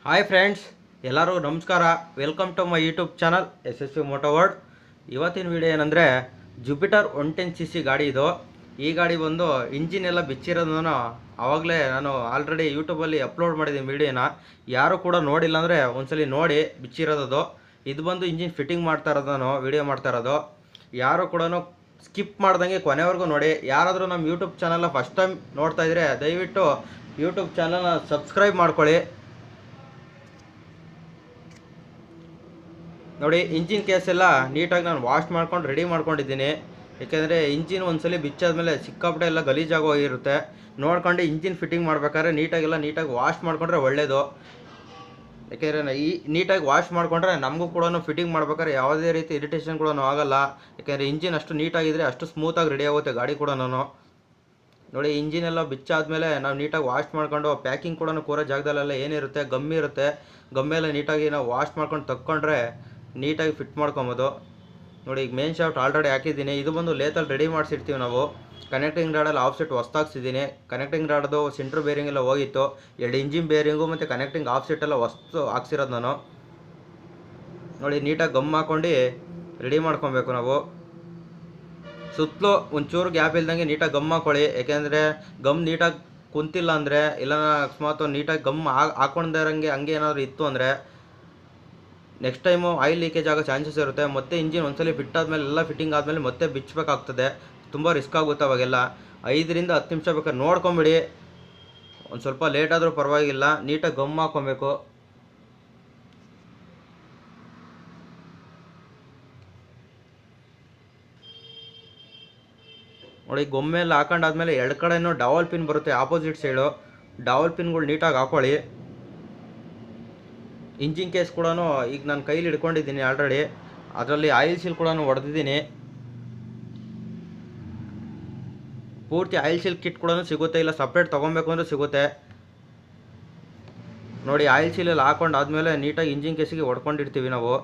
Hi friends, ಎಲ್ಲರೂ ನಮಸ್ಕಾರ. Welcome to my YouTube channel SSV moto world. ಇವತ್ತಿನ video ಏನಂದರೆ ಜುಪಿಟರ್ 110cc ಗಾಡಿ ಇದು. ಈ ಗಾಡಿ ಬಂದು ಇಂಜಿನ್ ಎಲ್ಲ ಬಿಚ್ಚಿರೋದನ್ನು ಆವಾಗಲೇ ನಾನು ಆಲ್ರೆಡಿ ಯೂಟ್ಯೂಬಲ್ಲಿ ಅಪ್ಲೋಡ್ ಮಾಡಿದ್ದೀನಿ ವಿಡಿಯೋನ. ಯಾರು ಕೂಡ ನೋಡಿಲ್ಲ ಅಂದರೆ ಒಂದ್ಸಲಿ ನೋಡಿ, ಬಿಚ್ಚಿರೋದು. ಇದು ಬಂದು ಇಂಜಿನ್ ಫಿಟ್ಟಿಂಗ್ ಮಾಡ್ತಾ ಇರೋದು, ನಾನು ವಿಡಿಯೋ ಮಾಡ್ತಾ ಇರೋದು. ಯಾರು ಕೂಡ ಸ್ಕಿಪ್ ಮಾಡ್ದಂಗೆ ಕೊನೆವರೆಗೂ ನೋಡಿ. ಯಾರಾದರೂ ನಮ್ಮ ಯೂಟ್ಯೂಬ್ ಚಾನಲ್ನ ಫಸ್ಟ್ ಟೈಮ್ ನೋಡ್ತಾ ಇದ್ದರೆ ದಯವಿಟ್ಟು ಯೂಟ್ಯೂಬ್ ಚಾನಲ್ನ ಸಬ್ಸ್ಕ್ರೈಬ್ ಮಾಡ್ಕೊಳ್ಳಿ. ನೋಡಿ, ಇಂಜಿನ್ ಕೇಸ್ ಎಲ್ಲ ನೀಟಾಗಿ ನಾನು ವಾಶ್ ಮಾಡ್ಕೊಂಡು ರೆಡಿ ಮಾಡ್ಕೊಂಡಿದ್ದೀನಿ. ಏಕೆಂದರೆ ಇಂಜಿನ್ ಒಂದ್ಸಲಿ ಬಿಚ್ಚಾದ್ಮೇಲೆ ಸಿಕ್ಕಾಪಟ್ಟೆ ಎಲ್ಲ ಗಲೀಜಾಗೋಗಿರುತ್ತೆ. ನೋಡ್ಕೊಂಡು ಇಂಜಿನ್ ಫಿಟ್ಟಿಂಗ್ ಮಾಡ್ಬೇಕಾದ್ರೆ ನೀಟಾಗಿ ವಾಶ್ ಮಾಡ್ಕೊಂಡ್ರೆ ಒಳ್ಳೆಯದು. ಯಾಕೆಂದರೆ ನೀಟಾಗಿ ವಾಶ್ ಮಾಡಿಕೊಂಡ್ರೆ ನಮಗೂ ಕೂಡ ಫಿಟ್ಟಿಂಗ್ ಮಾಡ್ಬೇಕಾದ್ರೆ ಯಾವುದೇ ರೀತಿ ಇರಿಟೇಷನ್ ಕೂಡ ಆಗಲ್ಲ. ಯಾಕೆಂದರೆ ಇಂಜಿನ್ ಅಷ್ಟು ನೀಟಾಗಿದ್ದರೆ ಅಷ್ಟು ಸ್ಮೂತಾಗಿ ರೆಡಿ ಆಗುತ್ತೆ ಗಾಡಿ ಕೂಡ. ನೋಡಿ, ಇಂಜಿನ್ ಎಲ್ಲ ಬಿಚ್ಚಾದ್ಮೇಲೆ ನಾವು ನೀಟಾಗಿ ವಾಶ್ ಮಾಡ್ಕೊಂಡು ಪ್ಯಾಕಿಂಗ್ ಕೂಡ ಕೂರೋ ಜಾಗದಲ್ಲೆಲ್ಲ ಏನಿರುತ್ತೆ ಗಮ್ಮಿರುತ್ತೆ, ಗಮ್ಮೆಲ್ಲ ನೀಟಾಗಿ ನಾವು ವಾಶ್ ಮಾಡ್ಕೊಂಡು ತಕ್ಕೊಂಡ್ರೆ ನೀಟಾಗಿ ಫಿಟ್ ಮಾಡ್ಕೊಬೋದು. ನೋಡಿ, ಈಗ ಮೇನ್ ಶಾಫ್ಟ್ ಆಲ್ರೆಡಿ ಹಾಕಿದ್ದೀನಿ. ಇದು ಬಂದು ಲೇತಲ್ಲಿ ರೆಡಿ ಮಾಡಿಸಿರ್ತೀವಿ ನಾವು. ಕನೆಕ್ಟಿಂಗ್ ರಾಡಲ್ಲಿ ಆಫ್ ಸೆಟ್ ಹೊಸ್ತಾಗ್ಸಿದ್ದೀನಿ. ಕನೆಕ್ಟಿಂಗ್ ರಾಡ್ದು ಸೆಂಟ್ರ್ ಬೇರಿಂಗ್ ಎಲ್ಲ ಹೋಗಿತ್ತು. 2 ಇಂಜಿನ್ ಬೇರಿಂಗು ಮತ್ತು ಕನೆಕ್ಟಿಂಗ್ ಆಫ್ ಸೆಟ್ ಎಲ್ಲ ಹೊಸ್ತು ಹಾಕ್ಸಿರೋದು ನಾನು. ನೋಡಿ, ನೀಟಾಗಿ ಗಮ್ ಹಾಕ್ಕೊಂಡು ರೆಡಿ ಮಾಡ್ಕೊಬೇಕು ನಾವು. ಸುತ್ತಲೂ ಒಂಚೂರು ಗ್ಯಾಪ್ ಇಲ್ದಂಗೆ ನೀಟಾಗಿ ಗಮ್ ಹಾಕೊಳ್ಳಿ. ಯಾಕೆಂದರೆ ಗಮ್ ನೀಟಾಗಿ ಕುಂತಿಲ್ಲ ಅಂದರೆ, ಇಲ್ಲ ಅಕಸ್ಮಾತ್ ನೀಟಾಗಿ ಗಮ್ ಹಾಕ್ಕೊಂಡೇ ಇರೋಂಗೆ ಹಂಗೆ ಏನಾದರೂ ಇತ್ತು ಅಂದರೆ ನೆಕ್ಸ್ಟ್ ಟೈಮು ಆಯಿಲ್ ಲೀಕೇಜ್ ಆಗೋ ಚಾನ್ಸಸ್ ಇರುತ್ತೆ. ಮತ್ತೆ ಇಂಜಿನ್ ಒಂದ್ಸಲಿ ಫಿಟ್ ಆದಮೇಲೆ ಎಲ್ಲ ಫಿಟ್ಟಿಂಗ್ ಆದಮೇಲೆ ಮತ್ತೆ ಬಿಚ್ಚಬೇಕಾಗ್ತದೆ. ತುಂಬ ರಿಸ್ಕ್ ಆಗುತ್ತೆ ಅವಾಗೆಲ್ಲ. 5 ರಿಂದ 10 ನಿಮಿಷ ಬೇಕಾದ್ರೆ ನೋಡ್ಕೊಂಬಿಡಿ. ಒಂದು ಸ್ವಲ್ಪ ಲೇಟ್ ಆದರೂ ಪರವಾಗಿಲ್ಲ, ನೀಟಾಗಿ ಗಮ್ ಹಾಕ್ಕೊಬೇಕು. ನೋಡಿ, ಗೊಮ್ಮೆಲ್ಲ ಹಾಕೊಂಡಾದ್ಮೇಲೆ ಎರಡು ಕಡೆನೂ ಡಬಲ್ ಪಿನ್ ಬರುತ್ತೆ ಆಪೋಸಿಟ್ ಸೈಡು. ಡಬಲ್ ಪಿನ್ಗಳು ನೀಟಾಗಿ ಹಾಕೊಳ್ಳಿ. ಇಂಜಿನ್ ಕೇಸ್ ಕೂಡ ಈಗ ನಾನು ಕೈಲಿ ಹಿಡ್ಕೊಂಡಿದ್ದೀನಿ ಆಲ್ರೆಡಿ. ಅದರಲ್ಲಿ ಆಯಿಲ್ ಸೀಲ್ ಕೂಡ ಹೊಡೆದಿದ್ದೀನಿ. ಪೂರ್ತಿ ಆಯಿಲ್ ಸೀಲ್ ಕಿಟ್ ಕೂಡ ಸಿಗುತ್ತೆ, ಇಲ್ಲ ಸಪ್ರೇಟ್ ತೊಗೊಬೇಕು ಅಂದರೆ ಸಿಗುತ್ತೆ. ನೋಡಿ, ಆಯಿಲ್ ಸೀಲೆಲ್ಲ ಹಾಕೊಂಡಾದ್ಮೇಲೆ ನೀಟಾಗಿ ಇಂಜಿನ್ ಕೇಸಿಗೆ ಹೊಡ್ಕೊಂಡಿರ್ತೀವಿ ನಾವು.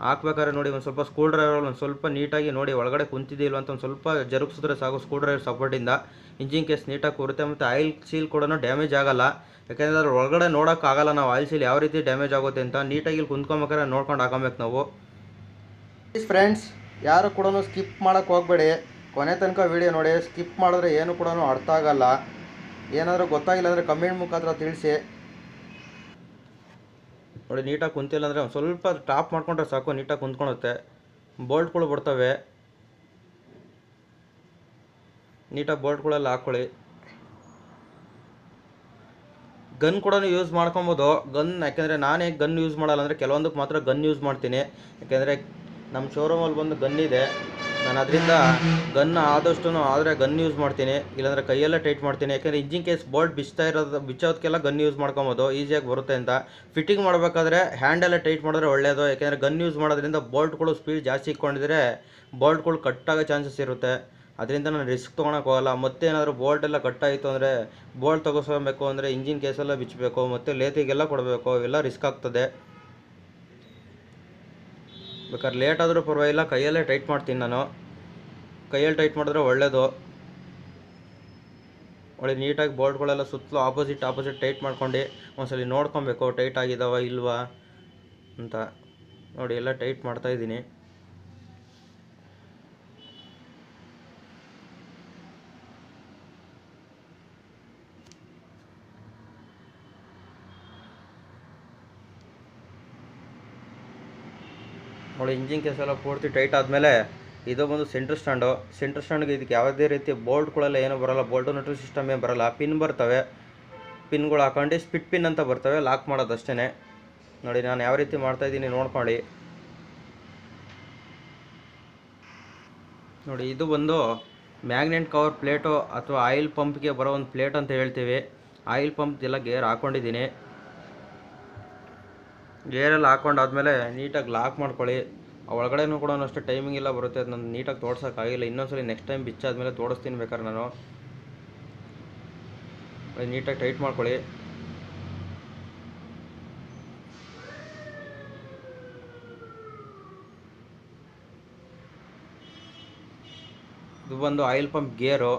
ಹಾಕ್ಬೇಕಾದ್ರೆ ನೋಡಿ, ಒಂದು ಸ್ವಲ್ಪ ಸ್ಕ್ರೂ ಡ್ರೈವರಲ್ಲಿ ಒಂದು ಸ್ವಲ್ಪ ನೀಟಾಗಿ ನೋಡಿ ಒಳಗಡೆ ಕುಂತಿದ್ದಿಲ್ಲ ಅಂತ ಒಂದು ಸ್ವಲ್ಪ ಜರುಗಿಸಿದ್ರೆ ಸಾಕು. ಸ್ಕ್ರೂ ಡ್ರೈವರ್ ಸಪೋರ್ಟಿಂದ ಇಂಜಿನ್ ಕೇಸ್ ನೀಟಾಗಿ ಕೂರುತ್ತೆ. ಮತ್ತು ಆಯಿಲ್ ಸೀಲ್ ಕೂಡ ಡ್ಯಾಮೇಜ್ ಆಗಲ್ಲ. ಯಾಕೆಂದರೆ ಅದ್ರ ಒಳಗಡೆ ನೋಡೋಕ್ಕಾಗಲ್ಲ ನಾವು ಆಯಿಲ್ ಸೀಲ್ ಯಾವ ರೀತಿ ಡ್ಯಾಮೇಜ್ ಆಗುತ್ತೆ ಅಂತ. ನೀಟಾಗಿ ಇಲ್ಲಿ ಕುಂತ್ಕೊಬೇಕಾದ್ರೆ ನೋಡ್ಕೊಂಡು ಹಾಕೊಬೇಕು ನಾವು. ಫ್ರೆಂಡ್ಸ್, ಯಾರು ಕೂಡ ಸ್ಕಿಪ್ ಮಾಡೋಕ್ಕೆ ಹೋಗಬೇಡಿ, ಕೊನೆ ತನಕ ವೀಡಿಯೋ ನೋಡಿ. ಸ್ಕಿಪ್ ಮಾಡಿದ್ರೆ ಏನು ಕೂಡ ಅರ್ಥ ಆಗಲ್ಲ. ಏನಾದರೂ ಗೊತ್ತಾಗಿಲ್ಲ ಅಂದರೆ ಕಮೆಂಟ್ ಮುಖಾಂತರ ತಿಳಿಸಿ. ನೋಡಿ, ನೀಟಾಗಿ ಕುಂತಿಲ್ಲ ಅಂದರೆ ಒಂದು ಸ್ವಲ್ಪ ಟಾಪ್ ಮಾಡ್ಕೊಂಡ್ರೆ ಸಾಕು, ನೀಟಾಗಿ ಕುಂತ್ಕೊಳುತ್ತೆ. ಬೋಲ್ಟ್ಗಳು ಬರ್ತವೆ, ನೀಟಾಗಿ ಬೋಲ್ಟ್ಗಳೆಲ್ಲ ಹಾಕ್ಕೊಳ್ಳಿ. ಗನ್ ಕೂಡ ಯೂಸ್ ಮಾಡ್ಕೊಬೋದು. ಯಾಕೆಂದರೆ ನಾನೇ ಗನ್ ಯೂಸ್ ಮಾಡಲ್ಲ ಅಂದರೆ ಕೆಲವೊಂದಕ್ಕೆ ಮಾತ್ರ ಗನ್ ಯೂಸ್ ಮಾಡ್ತೀನಿ. ಯಾಕೆಂದರೆ ನಮ್ಮ ಶೋರೂಮಲ್ಲಿ ಬಂದು ಗನ್ ಇದೆ. ನಾನು ಅದರಿಂದ ಗನ್ ಆದಷ್ಟು ಆದರೆ ಗನ್ ಯೂಸ್ ಮಾಡ್ತೀನಿ, ಇಲ್ಲಾಂದರೆ ಕೈಯಲ್ಲೇ ಟೈಟ್ ಮಾಡ್ತೀನಿ. ಯಾಕೆಂದರೆ ಇಂಜಿನ್ ಕೇಸ್ ಬೋಲ್ಟ್ ಬಿಚ್ಚೋದಕ್ಕೆಲ್ಲ ಗನ್ ಯೂಸ್ ಮಾಡ್ಕೊಬೋದು, ಈಸಿಯಾಗಿ ಬರುತ್ತೆ ಅಂತ. ಫಿಟ್ಟಿಂಗ್ ಮಾಡಬೇಕಾದ್ರೆ ಹ್ಯಾಂಡಲ್ಲೇ ಟೈಟ್ ಮಾಡಿದ್ರೆ ಒಳ್ಳೆಯದು. ಯಾಕೆಂದರೆ ಗನ್ ಯೂಸ್ ಮಾಡೋದ್ರಿಂದ ಬೋಲ್ಟ್ಗಳು ಸ್ಪೀಡ್ ಜಾಸ್ತಿ ಇಟ್ಕೊಂಡಿದ್ರೆ ಬೋಲ್ಟ್ಗಳು ಕಟ್ಟಾಗೋ ಚಾನ್ಸಸ್ ಇರುತ್ತೆ. ಅದರಿಂದ ನಾನು ರಿಸ್ಕ್ ತೊಗೊಳಕ್ಕೆ ಹೋಗಲ್ಲ. ಮತ್ತೇನಾದರೂ ಬೋಲ್ಟ್ ಎಲ್ಲ ಕಟ್ಟಾಯಿತು ಅಂದರೆ ಬೋಲ್ಟ್ ತೆಗೆಸ್ಕೊಬೇಕು ಅಂದರೆ ಇಂಜಿನ್ ಕೇಸೆಲ್ಲ ಬಿಚ್ಚಬೇಕು, ಮತ್ತು ಲೇತಿಗೆಲ್ಲ ಕೊಡಬೇಕು, ಇವೆಲ್ಲ ರಿಸ್ಕ್ ಆಗ್ತದೆ. ಬೇಕಾದ್ರೆ ಲೇಟ್ ಆದರೂ ಪರವಾಗಿಲ್ಲ, ಕೈಯಲ್ಲೇ ಟೈಟ್ ಮಾಡ್ತೀನಿ ನಾನು. ಕೈಯಲ್ಲಿ ಟೈಟ್ ಮಾಡಿದ್ರೆ ಒಳ್ಳೆಯದು. ಒಳ್ಳೆ ನೀಟಾಗಿ ಬೋಲ್ಟ್ಗಳೆಲ್ಲ ಸುತ್ತಲೂ ಆಪೋಸಿಟ್ ಟೈಟ್ ಮಾಡ್ಕೊಂಡು ಒಂದ್ಸಲಿ ನೋಡ್ಕೊಬೇಕು ಟೈಟ್ ಆಗಿದ್ದಾವ ಇಲ್ವಾ ಅಂತ. ನೋಡಿ, ಎಲ್ಲ ಟೈಟ್ ಮಾಡ್ತಾಯಿದ್ದೀನಿ. ನೋಡಿ, ಇಂಜಿನ್ ಕೇಸ್ ಎಲ್ಲ ಪೂರ್ತಿ ಟೈಟ್ ಆದಮೇಲೆ ಇದು ಬಂದು ಸೆಂಟ್ರ್ ಸ್ಟ್ಯಾಂಡ್ಗೆ ಇದಕ್ಕೆ ಯಾವುದೇ ರೀತಿ ಬೋಲ್ಟ್ಗಳೆಲ್ಲ ಏನೂ ಬರೋಲ್ಲ, ಬೋಲ್ಟು ನಟು ಸಿಸ್ಟಮ್ ಏನು ಬರೋಲ್ಲ. ಪಿನ್ ಬರ್ತವೆ, ಪಿನ್ಗಳು ಹಾಕೊಂಡು ಸ್ಪಿಟ್ ಪಿನ್ ಅಂತ ಬರ್ತವೆ, ಲಾಕ್ ಮಾಡೋದು ಅಷ್ಟೇ. ನೋಡಿ, ನಾನು ಯಾವ ರೀತಿ ಮಾಡ್ತಾಯಿದ್ದೀನಿ ನೋಡ್ಕೊಳ್ಳಿ. ನೋಡಿ, ಇದು ಬಂದು ಮ್ಯಾಗ್ನೆಟ್ ಕವರ್ ಪ್ಲೇಟು ಅಥವಾ ಆಯಿಲ್ ಪಂಪ್ಗೆ ಬರೋ ಒಂದು ಪ್ಲೇಟ್ ಅಂತ ಹೇಳ್ತೀವಿ. ಆಯಿಲ್ ಪಂಪ್ದೆಲ್ಲ ಗೇರ್ ಹಾಕ್ಕೊಂಡಿದ್ದೀನಿ. ಗೇರೆಲ್ಲ ಹಾಕೊಂಡಾದ್ಮೇಲೆ ನೀಟಾಗಿ ಲಾಕ್ ಮಾಡ್ಕೊಳ್ಳಿ. ಒಳಗಡೆನೂ ಕೂಡ ಅಷ್ಟು ಟೈಮಿಂಗ್ ಎಲ್ಲ ಬರುತ್ತೆ, ಅದು ನಾನು ನೀಟಾಗಿ ತೋರ್ಸೋಕ್ಕಾಗಿಲ್ಲ. ಇನ್ನೊಂದ್ಸಲಿ ನೆಕ್ಸ್ಟ್ ಟೈಮ್ ಬಿಚ್ಚಾದ್ಮೇಲೆ ತೋರಿಸ್ತೀನಿ ಬೇಕಾದ್ರೆ ನಾನು. ನೀಟಾಗಿ ಟೈಟ್ ಮಾಡ್ಕೊಳ್ಳಿ. ಇದು ಬಂದು ಆಯಿಲ್ ಪಂಪ್ ಗೇರು.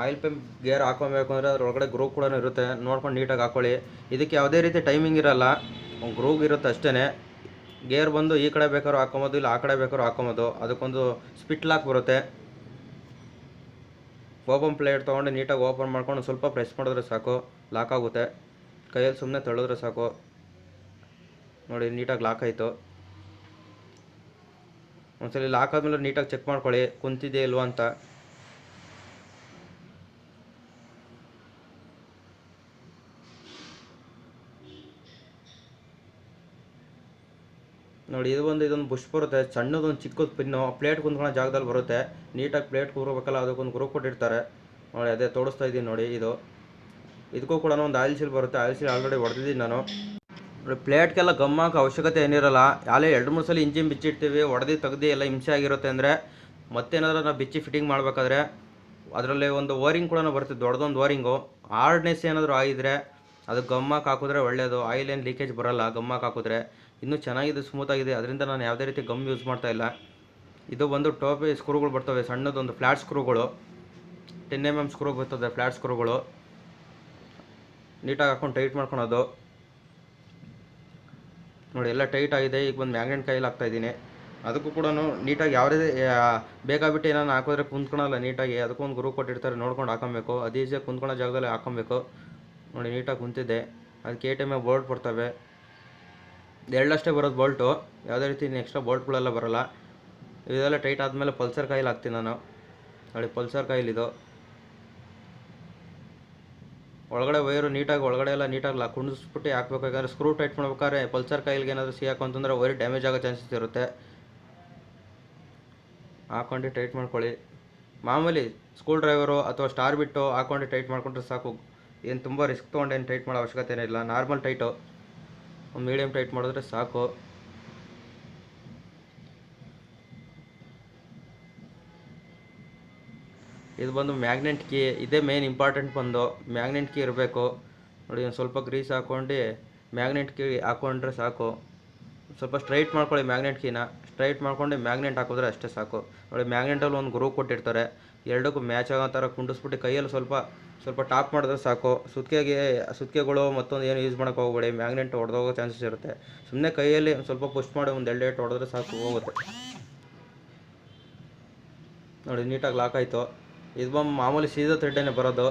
ಆಯಿಲ್ ಪಂಪ್ ಗೇರ್ ಹಾಕೊಬೇಕು ಅಂದರೆ ಅದ್ರೊಳಗಡೆ ಗ್ರೂಪ್ ಕೂಡ ಇರುತ್ತೆ, ನೋಡ್ಕೊಂಡು ನೀಟಾಗಿ ಹಾಕೊಳ್ಳಿ. ಇದಕ್ಕೆ ಯಾವುದೇ ರೀತಿ ಟೈಮಿಂಗ್ ಇರಲ್ಲ, ಒಂದು ಗ್ರೂಪ್ ಇರುತ್ತೆ ಅಷ್ಟೇ. ಗೇರ್ ಬಂದು ಈ ಕಡೆ ಬೇಕಾದ್ರೂ ಹಾಕೊಬೋದು, ಇಲ್ಲ ಆ ಕಡೆ ಬೇಕಾದ್ರೂ ಹಾಕೊಬೋದು. ಅದಕ್ಕೊಂದು ಸ್ಪಿಟ್ ಲಾಕ್ ಬರುತ್ತೆ. ಓಪನ್ ಪ್ಲೇಟ್ ತೊಗೊಂಡು ನೀಟಾಗಿ ಓಪನ್ ಮಾಡ್ಕೊಂಡು ಸ್ವಲ್ಪ ಪ್ರೆಸ್ ಮಾಡಿದ್ರೆ ಸಾಕು, ಲಾಕ್ ಆಗುತ್ತೆ. ಕೈಯಲ್ಲಿ ಸುಮ್ಮನೆ ತಳ್ಳಿದ್ರೆ ಸಾಕು. ನೋಡಿ ನೀಟಾಗಿ ಲಾಕ್ ಆಯಿತು. ಒಂದ್ಸಲಿ ಲಾಕ್ ಆದಮೇಲೆ ನೀಟಾಗಿ ಚೆಕ್ ಮಾಡ್ಕೊಳ್ಳಿ ಕುಂತಿದೆಯಾ ಇಲ್ವಾ ಅಂತ. ನೋಡಿ ಇದೊಂದು ಬುಷ್ ಬರುತ್ತೆ, ಸಣ್ಣದೊಂದು ಚಿಕ್ಕದು ಪಿನ್ನು ಪ್ಲೇಟ್ ಕುಂತ್ಕೊಳ್ಳೋ ಜಾಗದಲ್ಲಿ ಬರುತ್ತೆ. ನೀಟಾಗಿ ಪ್ಲೇಟ್ ಕೂರಬೇಕಲ್ಲ, ಅದಕ್ಕೊಂದು ಗ್ರೂಪ್ ಕೊಟ್ಟಿರ್ತಾರೆ ನೋಡಿ. ಅದೇ ತೋರಿಸ್ತಾ ಇದ್ದೀನಿ ನೋಡಿ. ಇದಕ್ಕೂ ಕೂಡ ಒಂದು ಆಯಿಲ್ ಸೀಲ್ ಬರುತ್ತೆ. ಆಯಿಲ್ ಸೀಲ್ ಆಲ್ರೆಡಿ ಹೊಡೆದಿದ್ದೀನಿ ನಾನು. ನೋಡಿ ಪ್ಲೇಟ್ಗೆಲ್ಲ ಗಮ್ ಹಾಕೋ ಅವಶ್ಯಕತೆ ಏನಿರಲ್ಲ. ಯಾಲೇ 2-3 ಸಲ ಇಂಜಿನ್ ಬಿಚ್ಚಿಡ್ತೀವಿ, ಹೊಡೆದು ತೆಗ್ದು ಎಲ್ಲ ಹಿಂಸೆ ಆಗಿರುತ್ತೆ. ಅಂದರೆ ಮತ್ತೇನಾದ್ರೂ ನಾವು ಬಿಚ್ಚಿ ಫಿಟ್ಟಿಂಗ್ ಮಾಡಬೇಕಾದ್ರೆ ಅದರಲ್ಲಿ ಒಂದು ಓರಿಂಗ್ ಕೂಡ ಬರುತ್ತೆ, ದೊಡ್ಡದೊಂದು ಓರಿಂಗು. ಹಾರ್ಡ್ನೆಸ್ ಏನಾದರೂ ಆಗಿದ್ರೆ ಅದು ಗಮ್ಮಾಕ್ ಹಾಕಿದ್ರೆ ಒಳ್ಳೆಯದು. ಆಯಿಲ್ ಏನು ಲೀಕೇಜ್ ಬರೋಲ್ಲ ಗಮ್ಮಾಕ್ ಹಾಕಿದ್ರೆ. ಇನ್ನೂ ಚೆನ್ನಾಗಿದೆ, ಸ್ಮೂತಾಗಿದೆ. ಅದರಿಂದ ನಾನು ಯಾವುದೇ ರೀತಿ ಗಮ್ ಯೂಸ್ ಮಾಡ್ತಾ ಇಲ್ಲ. ಇದು ಬಂದು ಟೋಪಿ ಸ್ಕ್ರೂಗಳು ಬರ್ತವೆ, ಸಣ್ಣದೊಂದು ಫ್ಲ್ಯಾಟ್ ಸ್ಕ್ರೂಗಳು, 10 mm ಸ್ಕ್ರೂ ಬರ್ತದೆ, ಫ್ಲ್ಯಾಟ್ ಸ್ಕ್ರೂಗಳು. ನೀಟಾಗಿ ಹಾಕೊಂಡು ಟೈಟ್ ಮಾಡ್ಕೊಳೋದು. ನೋಡಿ ಎಲ್ಲ ಟೈಟ್ ಆಗಿದೆ. ಈಗ ಬಂದು ಮ್ಯಾಗ್ನೆಟ್ ಕೈಯಲ್ಲಿ ಹಾಕ್ತಾಯಿದ್ದೀನಿ. ಅದಕ್ಕೂ ಕೂಡ ನೀಟಾಗಿ ಯಾವುದೇ ಬೇಕಾಗ್ಬಿಟ್ಟು ಏನಾರು ಹಾಕಿದ್ರೆ ಕುಂತ್ಕೊಳಲ್ಲ ನೀಟಾಗಿ. ಅದಕ್ಕೊಂದು ಗ್ರೂ ಕೊಟ್ಟಿರ್ತಾರೆ, ನೋಡ್ಕೊಂಡು ಹಾಕೊಬೇಕು. ಅದು ಈಸಿಯಾಗಿ ಕುಂತ್ಕೊಳ್ಳೋ ಜಾಗದಲ್ಲಿ ಹಾಕೊಬೇಕು. ನೋಡಿ ನೀಟಾಗಿ ಕುಂತಿದ್ದೆ. ಅದಕ್ಕೆ KTM ಬೋಲ್ಟ್ ಬರ್ತವೆ, 2 ಅಷ್ಟೇ ಬರೋದು ಬೋಲ್ಟು, ಯಾವುದೇ ರೀತಿ ಎಕ್ಸ್ಟ್ರಾ ಬೋಲ್ಟ್ಗಳೆಲ್ಲ ಬರೋಲ್ಲ. ಇದೆಲ್ಲ ಟೈಟ್ ಆದಮೇಲೆ ಪಲ್ಸರ್ ಕಾಯಿಲ್ ಹಾಕ್ತೀನಿ ನಾನು. ನೋಡಿ ಪಲ್ಸರ್ ಕಾಯಿಲ್ ಇದು. ಒಳಗಡೆ ವೈರು ನೀಟಾಗಿ ಒಳಗಡೆ ಎಲ್ಲ ನೀಟಾಗಿ ಕುಣಿಸ್ಬಿಟ್ಟು ಹಾಕ್ಬೇಕು. ಯಾಕಂದರೆ ಸ್ಕ್ರೂ ಟೈಟ್ ಮಾಡ್ಬೇಕಾದ್ರೆ ಪಲ್ಸರ್ ಕಾಯಿಲ್ಗೆ ಏನಾದರೂ ಸಿಗಾಕು ಅಂತಂದರೆ ವೈರ್ ಡ್ಯಾಮೇಜ್ ಆಗೋ ಚಾನ್ಸಸ್ ಇರುತ್ತೆ. ಹಾಕ್ಕೊಂಡು ಟೈಟ್ ಮಾಡ್ಕೊಳ್ಳಿ. ಮಾಮೂಲಿ ಸ್ಕ್ರೂ ಡ್ರೈವರು ಅಥವಾ ಸ್ಟಾರ್ ಬಿಟ್ಟು ಹಾಕ್ಕೊಂಡು ಟೈಟ್ ಮಾಡ್ಕೊಂಡ್ರೆ ಸಾಕು. ಏನು ತುಂಬ ರಿಸ್ಕ್ ತೊಗೊಂಡೇನು ಟೈಟ್ ಮಾಡೋ ಅವಶ್ಯಕತೆ ಏನಿಲ್ಲ. ನಾರ್ಮಲ್ ಟೈಟು, ಒಂದು ಮೀಡಿಯಮ್ ಟೈಟ್ ಮಾಡಿದ್ರೆ ಸಾಕು. ಇದು ಬಂದು ಮ್ಯಾಗ್ನೆಟ್ ಕೀ. ಇದೇ ಮೇನ್ ಇಂಪಾರ್ಟೆಂಟ್ ಬಂದು ಮ್ಯಾಗ್ನೆಟ್ ಕೀ ಇರಬೇಕು. ನೋಡಿ ಒಂದು ಸ್ವಲ್ಪ ಗ್ರೀಸ್ ಹಾಕ್ಕೊಂಡು ಮ್ಯಾಗ್ನೆಟ್ ಕೀ ಹಾಕ್ಕೊಂಡ್ರೆ ಸಾಕು. ಸ್ವಲ್ಪ ಸ್ಟ್ರೈಟ್ ಮಾಡ್ಕೊಳ್ಳಿ ಮ್ಯಾಗ್ನೆಟ್ ಕೀನ. ಸ್ಟ್ರೈಟ್ ಮಾಡ್ಕೊಂಡು ಮ್ಯಾಗ್ನೆಟ್ ಹಾಕಿದ್ರೆ ಅಷ್ಟೇ ಸಾಕು. ನೋಡಿ ಮ್ಯಾಗ್ನೆಟಲ್ಲಿ ಒಂದು ಗ್ರೂ ಕೊಟ್ಟಿರ್ತಾರೆ, ಎರಡಕ್ಕೂ ಮ್ಯಾಚ್ ಆಗೋ ಥರ ಕುಂಡಿಸ್ಬಿಟ್ಟು ಕೈಯಲ್ಲಿ ಸ್ವಲ್ಪ ಟಾಪ್ ಮಾಡಿದ್ರೆ ಸಾಕು. ಸುತ್ತಿಗೆಗಳು ಮತ್ತೊಂದು ಏನು ಯೂಸ್ ಮಾಡೋಕೆ ಹೋಗ್ಬೇಡಿ, ಮ್ಯಾಗ್ನೆಟ್ ಹೊಡೆದೋಗೋ ಚಾನ್ಸಸ್ ಇರುತ್ತೆ. ಸುಮ್ಮನೆ ಕೈಯಲ್ಲಿ ಸ್ವಲ್ಪ ಪುಷ್ ಮಾಡಿ ಒಂದು 2 ಏಟು ಹೊಡೆದ್ರೆ ಸಾಕು, ಹೋಗುತ್ತೆ. ನೋಡಿ ನೀಟಾಗಿ ಲಾಕ್ ಆಯಿತು. ಇದು ಬಂದು ಮಾಮೂಲಿ ಸೀದಾ ಥ್ರೆಡ್ಡೇ ಬರೋದು.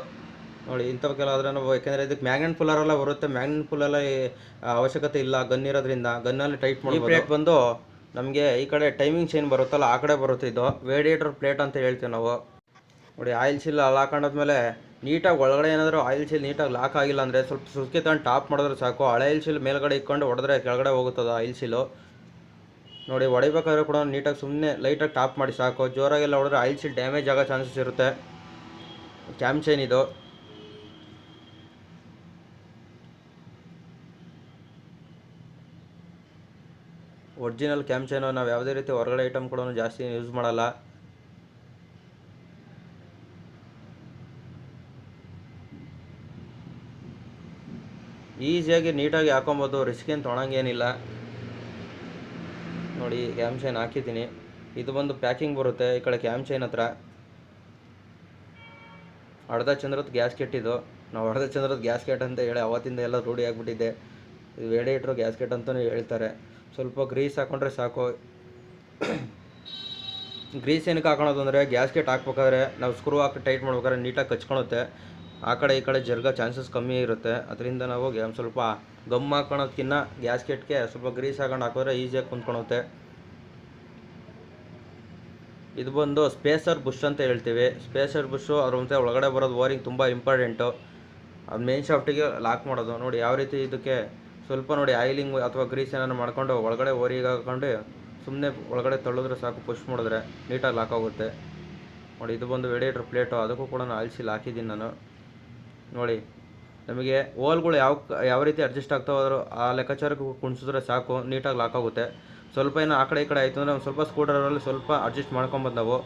ನೋಡಿ ಇಂಥವಕ್ಕೆಲ್ಲ ಆದರೆ ನಾವು, ಯಾಕೆಂದರೆ ಇದಕ್ಕೆ ಮ್ಯಾಗ್ನೆಟ್ ಪುಲ್ಲರೆಲ್ಲ ಬರುತ್ತೆ. ಮ್ಯಾಗ್ನೆಟ್ ಪುಲ್ಲೆಲ್ಲ ಅವಶ್ಯಕತೆ ಇಲ್ಲ, ಗನ್ ಇರೋದ್ರಿಂದ ಗನ್ನಲ್ಲಿ ಟೈಟ್ ಮಾಡಿ. ಈ ಪ್ಲೇಟ್ ಬಂದು ನಮಗೆ ಈ ಕಡೆ ಟೈಮಿಂಗ್ ಚೈನ್ ಬರುತ್ತಲ್ಲ ಆ ಕಡೆ ಬರುತ್ತೆ. ಇದು ವೇರಿಯೇಟರ್ ಪ್ಲೇಟ್ ಅಂತ ಹೇಳ್ತೀವಿ ನಾವು. ನೋಡಿ ಆಯಿಲ್ ಸೀಲ್ ಅಲ್ಲಿ ಹಾಕೊಂಡಾದ್ಮೇಲೆ ನೀಟಾಗಿ ಒಳಗಡೆ ಏನಾದರೂ ಆಯಿಲ್ ಸೀಲ್ ನೀಟಾಗಿ ಲಾಕ್ ಆಗಿಲ್ಲ ಅಂದರೆ ಸ್ವಲ್ಪ ಸುಸ್ಕೆ ತಗೊಂಡು ಟಾಪ್ ಮಾಡಿದ್ರೆ ಸಾಕು. ಹಳೆ ಆಯಿಲ್ ಸೀಲ್ ಮೇಲ್ಗಡೆ ಇಟ್ಕೊಂಡು ಹೊಡೆದ್ರೆ ಕೆಳಗಡೆ ಹೋಗುತ್ತದೆ ಆಯಿಲ್ ಸೀಲು. ನೋಡಿ ಹೊಡಿಬೇಕಾದ್ರೆ ಕೂಡ ನೀಟಾಗಿ ಸುಮ್ಮನೆ ಲೈಟಾಗಿ ಟಾಪ್ ಮಾಡಿ ಸಾಕು. ಜೋರಾಗೆಲ್ಲ ಹೊಡೆದ್ರೆ ಆಯಿಲ್ ಸೀಲ್ ಡ್ಯಾಮೇಜ್ ಆಗೋ ಚಾನ್ಸಸ್ ಇರುತ್ತೆ. ಕ್ಯಾಮ್ ಚೈನ್ ಇದು. Original cam chain. ನಾವು ಯಾವುದೇ ರೀತಿ ಹೊರಗಡೆ ಐಟಮ್ ಕೂಡ ಜಾಸ್ತಿ ಯೂಸ್ ಮಾಡಲ್ಲ. ಈಸಿಯಾಗಿ ನೀಟಾಗಿ ಹಾಕೊಬೋದು, ರಿಸ್ಕ್ ಏನು ತೊಗೊಳಂಗೇನಿಲ್ಲ. ನೋಡಿ ಕ್ಯಾಮ್ ಚೈನ್ ಹಾಕಿದ್ದೀನಿ. ಇದು ಬಂದು ಪ್ಯಾಕಿಂಗ್ ಬರುತ್ತೆ ಈ ಕಡೆ ಕ್ಯಾಮ್ ಚೈನ್ ಹತ್ರ. ಅರ್ಧ ಚಂದ್ರದ ಗ್ಯಾಸ್ಕೆಟ್ ಇದು. ನಾವು ಅರ್ಧ ಚಂದ್ರದ ಗ್ಯಾಸ್ಕೆಟ್ ಅಂತ ಹೇಳಿ ಅವತ್ತಿಂದ ಎಲ್ಲ ರೂಢಿ ಆಗಿಬಿಟ್ಟಿದೆ. ಇದು ವೇರಿಯೇಟ್ರು ಗ್ಯಾಸ್ಕೆಟ್ ಅಂತಲೇ ಹೇಳ್ತಾರೆ. ಸ್ವಲ್ಪ ಗ್ರೀಸ್ ಹಾಕ್ಕೊಂಡ್ರೆ ಸಾಕು. ಗ್ರೀಸ್ ಏನಕ್ಕೆ ಹಾಕೊಳೋದು ಅಂದರೆ ಗ್ಯಾಸ್ಕೆಟ್ ಹಾಕ್ಬೇಕಾದ್ರೆ ನಾವು ಸ್ಕ್ರೂ ಹಾಕಿ ಟೈಟ್ ಮಾಡ್ಬೇಕಾದ್ರೆ ನೀಟಾಗಿ ಕಚ್ಕೊಳುತ್ತೆ. ಆ ಕಡೆ ಈ ಕಡೆ ಜರ್ಗೋ ಚಾನ್ಸಸ್ ಕಮ್ಮಿ ಇರುತ್ತೆ. ಅದರಿಂದ ನಾವು ಸ್ವಲ್ಪ ಗಮ್ ಹಾಕೊಳೋದಕ್ಕಿಂತ ಗ್ಯಾಸ್ಕೆಟ್ಗೆ ಸ್ವಲ್ಪ ಗ್ರೀಸ್ ಹಾಕೊಂಡು ಹಾಕಿದ್ರೆ ಈಸಿಯಾಗಿ ಕುಂತ್ಕೊಳುತ್ತೆ. ಇದು ಬಂದು ಸ್ಪೇಸರ್ ಬುಷ್ ಅಂತ ಹೇಳ್ತೀವಿ. ಸ್ಪೇಸರ್ ಬುಷು ಅದ್ರ ಮುಂದೆ ಒಳಗಡೆ ಬರೋದು ಓರಿಂಗ್ ತುಂಬ ಇಂಪಾರ್ಟೆಂಟು. ಅದು ಮೇನ್ ಶಾಫ್ಟಿಗೆ ಲಾಕ್ ಮಾಡೋದು. ನೋಡಿ ಯಾವ ರೀತಿ ಇದಕ್ಕೆ ಸ್ವಲ್ಪ ನೋಡಿ ಆಯಿಲಿಂಗ್ ಅಥವಾ ಗ್ರೀಸ್ ಏನಾದ್ರು ಮಾಡ್ಕೊಂಡು ಒಳಗಡೆ ಓರಿಗೆ ಹಾಕೊಂಡು ಸುಮ್ಮನೆ ಒಳಗಡೆ ತಳ್ಳಿದ್ರೆ ಸಾಕು, ಪುಷ್ ಮಾಡಿದ್ರೆ ನೀಟಾಗಿ ಲಾಕ್ ಆಗುತ್ತೆ. ನೋಡಿ ಇದು ಬಂದು ವೇರಿಯೇಟರ್ ಪ್ಲೇಟು. ಅದಕ್ಕೂ ಕೂಡ ಆಯಿಲ್ ಸೀಲ್ ಹಾಕಿದ್ದೀನಿ ನಾನು. ನೋಡಿ ನಮಗೆ ಹೋಲ್ಗಳು ಯಾವ ರೀತಿ ಅಡ್ಜಸ್ಟ್ ಆಗ್ತಾವಾದರೂ ಆ ಲೆಕ್ಕಾಚಾರಕ್ಕೆ ಕುಣಿಸಿದ್ರೆ ಸಾಕು, ನೀಟಾಗಿ ಲಾಕ್ ಆಗುತ್ತೆ. ಸ್ವಲ್ಪ ಏನೋ ಆ ಕಡೆ ಈ ಕಡೆ ಆಯಿತು ಅಂದರೆ ಒಂದು ಸ್ವಲ್ಪ ಸ್ಕ್ರೂ ಡ್ರೈವರಲ್ಲಿ ಸ್ವಲ್ಪ ಅಡ್ಜಸ್ಟ್ ಮಾಡ್ಕೊಂಬಂದು ನಾವು